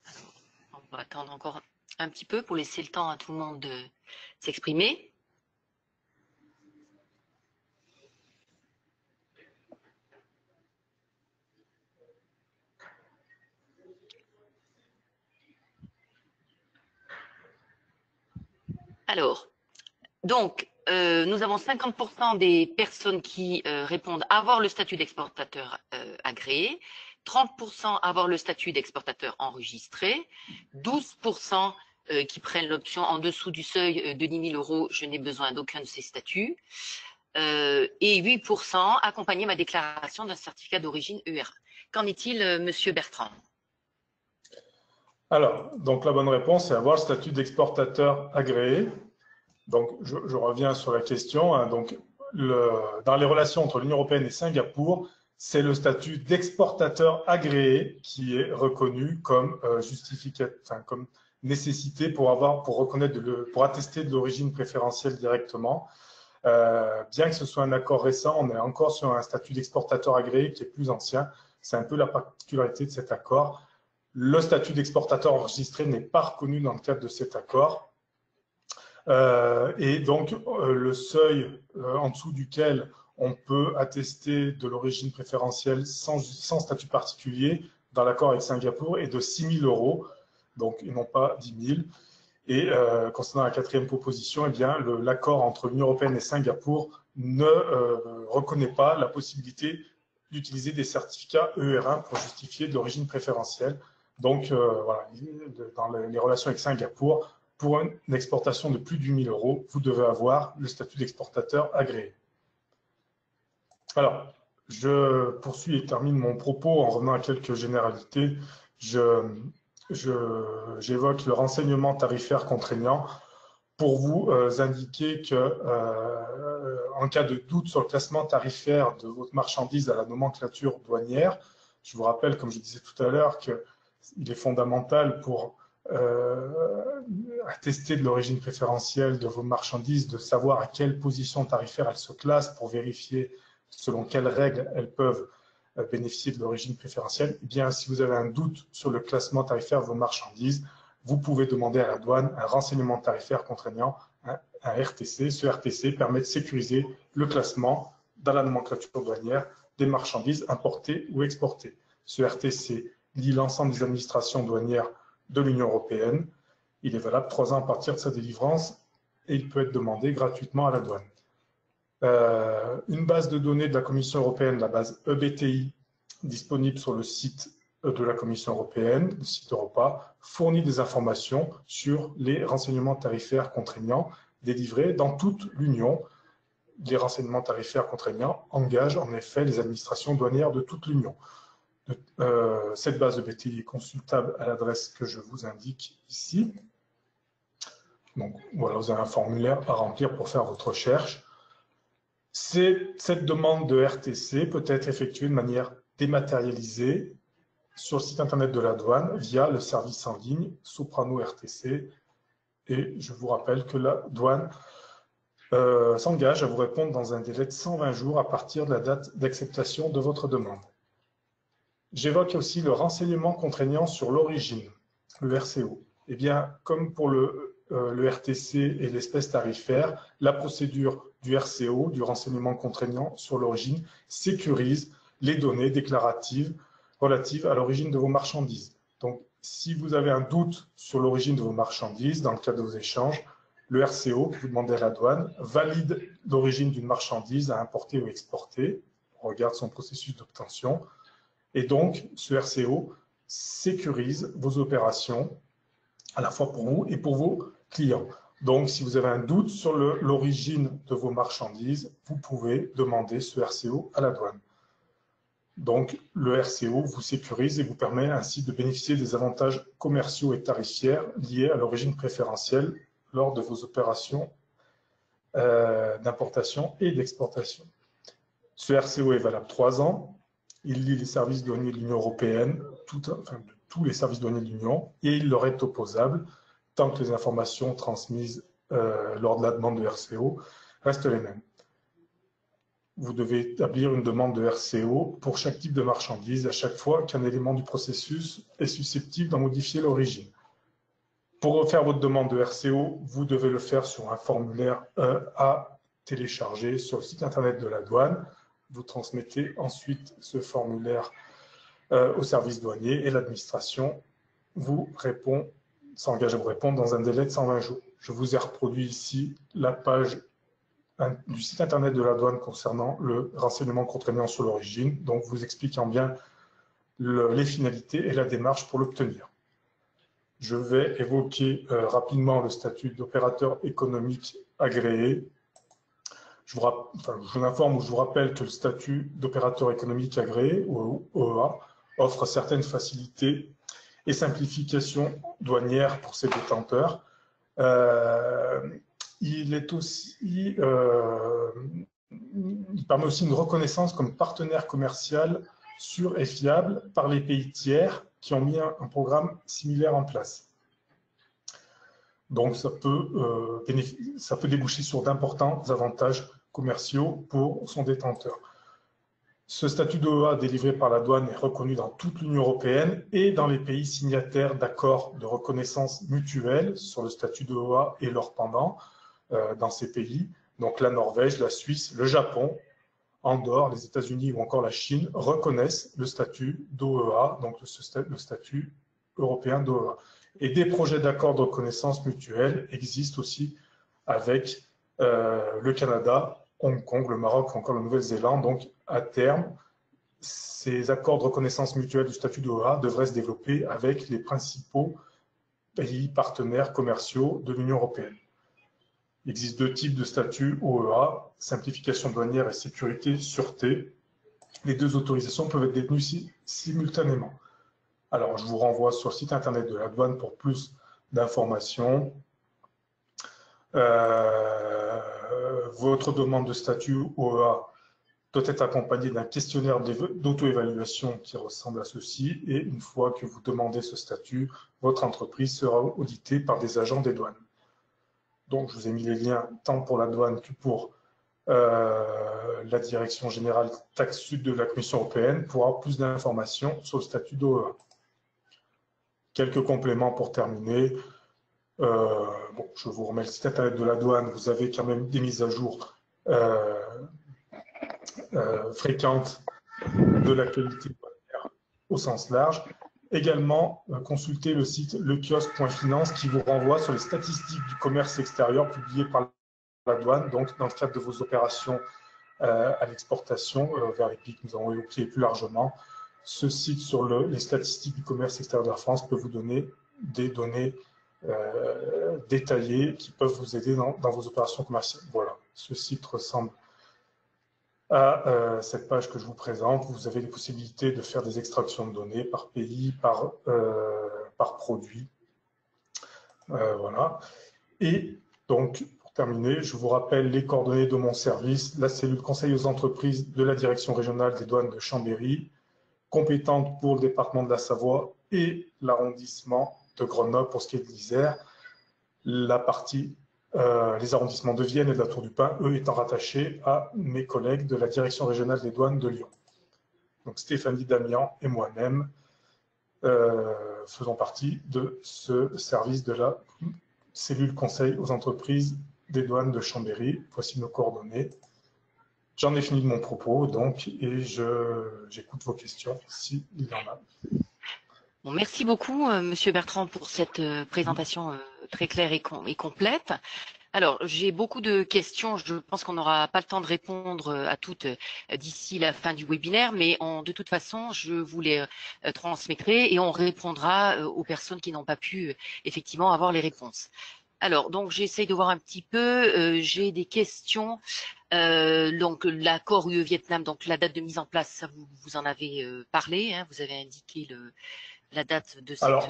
Alors, on va attendre encore un petit peu pour laisser le temps à tout le monde de s'exprimer. Alors, donc, nous avons 50% des personnes qui répondent avoir le statut d'exportateur agréé, 30% avoir le statut d'exportateur enregistré, 12% qui prennent l'option en dessous du seuil de 10 000 €, je n'ai besoin d'aucun de ces statuts, et 8% accompagner ma déclaration d'un certificat d'origine EUR1. Qu'en est-il, Monsieur Bertrand? Alors, donc la bonne réponse, c'est avoir le statut d'exportateur agréé. Donc, je reviens sur la question. Hein, donc, dans les relations entre l'Union européenne et Singapour, c'est le statut d'exportateur agréé qui est reconnu comme nécessité pour attester de l'origine préférentielle directement. Bien que ce soit un accord récent, on est encore sur un statut d'exportateur agréé qui est plus ancien. C'est un peu la particularité de cet accord. Le statut d'exportateur enregistré n'est pas reconnu dans le cadre de cet accord. Et donc, le seuil en dessous duquel on peut attester de l'origine préférentielle sans statut particulier dans l'accord avec Singapour est de 6 000 €, donc, et non pas 10 000. Et concernant la quatrième proposition, eh bien, l'accord entre l'Union européenne et Singapour ne reconnaît pas la possibilité d'utiliser des certificats ER1 pour justifier de l'origine préférentielle. Donc, voilà, dans les relations avec Singapour, pour une exportation de plus de 8 000 €, vous devez avoir le statut d'exportateur agréé. Alors, je poursuis et termine mon propos en revenant à quelques généralités. J'évoque le renseignement tarifaire contraignant pour vous indiquer que, en cas de doute sur le classement tarifaire de votre marchandise à la nomenclature douanière, je vous rappelle, comme je disais tout à l'heure, qu'il est fondamental pour attester de l'origine préférentielle de vos marchandises, de savoir à quelle position tarifaire elles se classent pour vérifier selon quelles règles elles peuvent bénéficier de l'origine préférentielle. Eh bien, si vous avez un doute sur le classement tarifaire de vos marchandises, vous pouvez demander à la douane un renseignement tarifaire contraignant, un RTC. Ce RTC permet de sécuriser le classement dans la nomenclature douanière des marchandises importées ou exportées. Ce RTC lie l'ensemble des administrations douanières de l'Union européenne. Il est valable 3 ans à partir de sa délivrance et il peut être demandé gratuitement à la douane. Une base de données de la Commission européenne, la base EBTI, disponible sur le site de la Commission européenne, le site Europa, fournit des informations sur les renseignements tarifaires contraignants délivrés dans toute l'Union. Les renseignements tarifaires contraignants engagent en effet les administrations douanières de toute l'Union. Cette base EBTI est consultable à l'adresse que je vous indique ici. Donc voilà, vous avez un formulaire à remplir pour faire votre recherche. Cette demande de RTC peut être effectuée de manière dématérialisée sur le site internet de la douane via le service en ligne Soprano RTC. Et je vous rappelle que la douane s'engage à vous répondre dans un délai de 120 jours à partir de la date d'acceptation de votre demande. J'évoque aussi le renseignement contraignant sur l'origine, le RCO. Eh bien, comme pour le RTC et l'espèce tarifaire, la procédure du RCO, du renseignement contraignant sur l'origine, sécurise les données déclaratives relatives à l'origine de vos marchandises. Donc, si vous avez un doute sur l'origine de vos marchandises, dans le cadre de vos échanges, le RCO que vous demandez à la douane valide l'origine d'une marchandise à importer ou exporter, on regarde son processus d'obtention, et donc ce RCO sécurise vos opérations à la fois pour vous et pour vos clients. Donc, si vous avez un doute sur l'origine de vos marchandises, vous pouvez demander ce RCO à la douane. Donc, le RCO vous sécurise et vous permet ainsi de bénéficier des avantages commerciaux et tarifaires liés à l'origine préférentielle lors de vos opérations d'importation et d'exportation. Ce RCO est valable 3 ans. Il lie les services douaniers de l'Union européenne, tous les services douaniers de l'Union, et il leur est opposable tant que les informations transmises lors de la demande de RCO restent les mêmes. Vous devez établir une demande de RCO pour chaque type de marchandise à chaque fois qu'un élément du processus est susceptible d'en modifier l'origine. Pour refaire votre demande de RCO, vous devez le faire sur un formulaire à télécharger sur le site internet de la douane. Vous transmettez ensuite ce formulaire au service douanier et l'administration s'engage à vous répondre dans un délai de 120 jours. Je vous ai reproduit ici la page du site internet de la douane concernant le renseignement contraignant sur l'origine, donc vous expliquant bien les finalités et la démarche pour l'obtenir. Je vais évoquer rapidement le statut d'opérateur économique agréé. Je vous informe ou je vous rappelle que le statut d'opérateur économique agréé, ou OEA, offre certaines facilités et simplifications douanières pour ses détenteurs. Il permet aussi une reconnaissance comme partenaire commercial sûr et fiable par les pays tiers qui ont mis un programme similaire en place. Donc, ça peut déboucher sur d'importants avantages commerciaux pour son détenteur. Ce statut d'OEA délivré par la douane est reconnu dans toute l'Union européenne et dans les pays signataires d'accords de reconnaissance mutuelle sur le statut d'OEA et leurs pendants dans ces pays. Donc la Norvège, la Suisse, le Japon, Andorre, les États-Unis ou encore la Chine reconnaissent le statut d'OEA, donc le statut européen d'OEA. Et des projets d'accords de reconnaissance mutuelle existent aussi avec le Canada, Hong Kong, le Maroc ou encore la Nouvelle-Zélande. Donc, à terme, ces accords de reconnaissance mutuelle du statut d'OEA devraient se développer avec les principaux pays partenaires commerciaux de l'Union européenne. Il existe deux types de statut OEA, simplification douanière et sécurité, sûreté. Les deux autorisations peuvent être détenues simultanément. Alors, je vous renvoie sur le site internet de la douane pour plus d'informations. Votre demande de statut OEA doit être accompagnée d'un questionnaire d'auto-évaluation qui ressemble à ceci. Et une fois que vous demandez ce statut, votre entreprise sera auditée par des agents des douanes. Donc, je vous ai mis les liens tant pour la douane que pour la Direction générale Taxe Sud de la Commission européenne pour avoir plus d'informations sur le statut d'OEA. Quelques compléments pour terminer. Bon, je vous remets le site internet de la douane. Vous avez quand même des mises à jour fréquentes de l'actualité douanière au sens large. Également, consultez le site lekiosque.finance qui vous renvoie sur les statistiques du commerce extérieur publiées par la douane, donc dans le cadre de vos opérations à l'exportation vers les pays que nous avons évoqués plus largement. Ce site sur les statistiques du commerce extérieur de la France peut vous donner des données détaillées qui peuvent vous aider dans vos opérations commerciales. Voilà, ce site ressemble à cette page que je vous présente. Vous avez les possibilités de faire des extractions de données par pays, par produit. Voilà. Et donc, pour terminer, je vous rappelle les coordonnées de mon service, la cellule conseil aux entreprises de la Direction régionale des douanes de Chambéry, compétente pour le département de la Savoie et l'arrondissement de Grenoble pour ce qui est de l'Isère. La partie, les arrondissements de Vienne et de la Tour du Pin, eux étant rattachés à mes collègues de la Direction régionale des douanes de Lyon. Donc Stéphanie Damian et moi-même faisons partie de ce service de la cellule conseil aux entreprises des douanes de Chambéry. Voici nos coordonnées. J'en ai fini de mon propos, donc, et j'écoute vos questions, s'il y en a. Bon, merci beaucoup, Monsieur Bertrand, pour cette présentation très claire et complète. Alors, j'ai beaucoup de questions. Je pense qu'on n'aura pas le temps de répondre à toutes d'ici la fin du webinaire, mais de toute façon, je vous les transmettrai et on répondra aux personnes qui n'ont pas pu effectivement avoir les réponses. Alors, donc, j'essaye de voir un petit peu. J'ai des questions. Donc, l'accord UE-Vietnam, donc la date de mise en place, ça vous en avez parlé. Hein, vous avez indiqué la date de cette. Alors,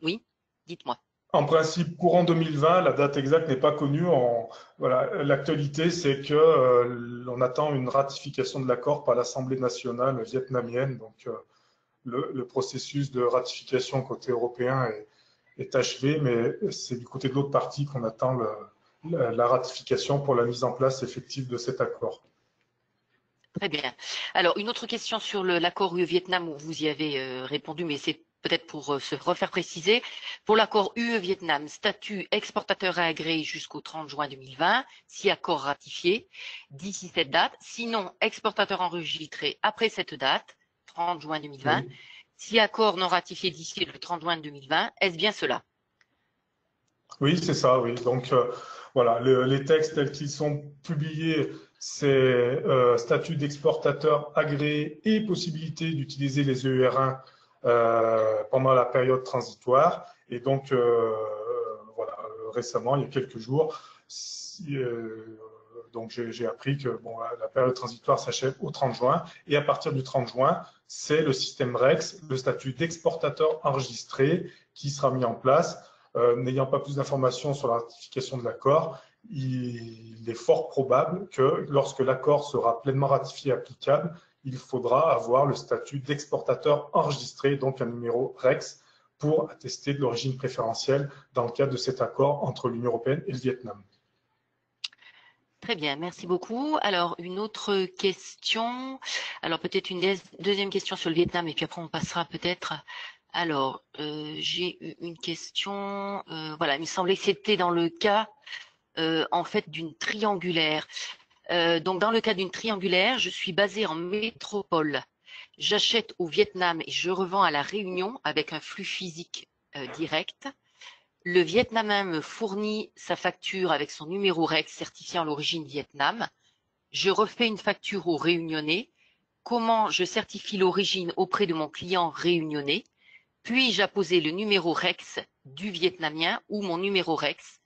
oui, dites-moi. En principe, courant 2020, la date exacte n'est pas connue. Voilà, l'actualité, c'est que on attend une ratification de l'accord par l'Assemblée nationale vietnamienne. Donc, le processus de ratification côté européen est achevé, mais c'est du côté de l'autre partie qu'on attend la ratification pour la mise en place effective de cet accord. Très bien. Alors, une autre question sur l'accord UE-Vietnam, où vous y avez répondu, mais c'est peut-être pour se refaire préciser. Pour l'accord UE-Vietnam, statut exportateur agréé jusqu'au 30 juin 2020, si accord ratifié, d'ici cette date. Sinon, exportateur enregistré après cette date, 30 juin 2020. Oui. Si accord non ratifié d'ici le 30 juin 2020, est-ce bien cela? Oui, c'est ça, oui. Donc, voilà, les textes tels qu'ils sont publiés, c'est statut d'exportateur agréé et possibilité d'utiliser les EUR1 pendant la période transitoire. Et donc, voilà, récemment, il y a quelques jours, donc j'ai appris que bon, la période transitoire s'achève au 30 juin. Et à partir du 30 juin, c'est le système REX, le statut d'exportateur enregistré, qui sera mis en place. N'ayant pas plus d'informations sur la ratification de l'accord, il est fort probable que lorsque l'accord sera pleinement ratifié et applicable, il faudra avoir le statut d'exportateur enregistré, donc un numéro REX, pour attester de l'origine préférentielle dans le cadre de cet accord entre l'Union européenne et le Vietnam. Très bien, merci beaucoup. Alors, une autre question. Alors, peut-être une deuxième question sur le Vietnam et puis après, on passera peut-être. Alors, j'ai une question. Voilà, il me semblait que c'était dans le cas, en fait, d'une triangulaire. Donc, dans le cas d'une triangulaire, je suis basée en métropole. J'achète au Vietnam et je revends à la Réunion avec un flux physique direct. Le Vietnamien me fournit sa facture avec son numéro REX certifiant l'origine Vietnam. Je refais une facture au Réunionnais. Comment je certifie l'origine auprès de mon client réunionnais? Puis-je apposer le numéro REX du Vietnamien ou mon numéro REX?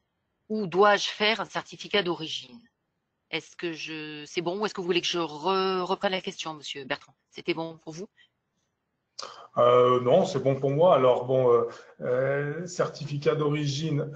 Ou dois-je faire un certificat d'origine? Est-ce que c'est bon ou est-ce que vous voulez que je reprenne la question, Monsieur Bertrand? C'était bon pour vous? Non, c'est bon pour moi. Alors, bon, certificat d'origine,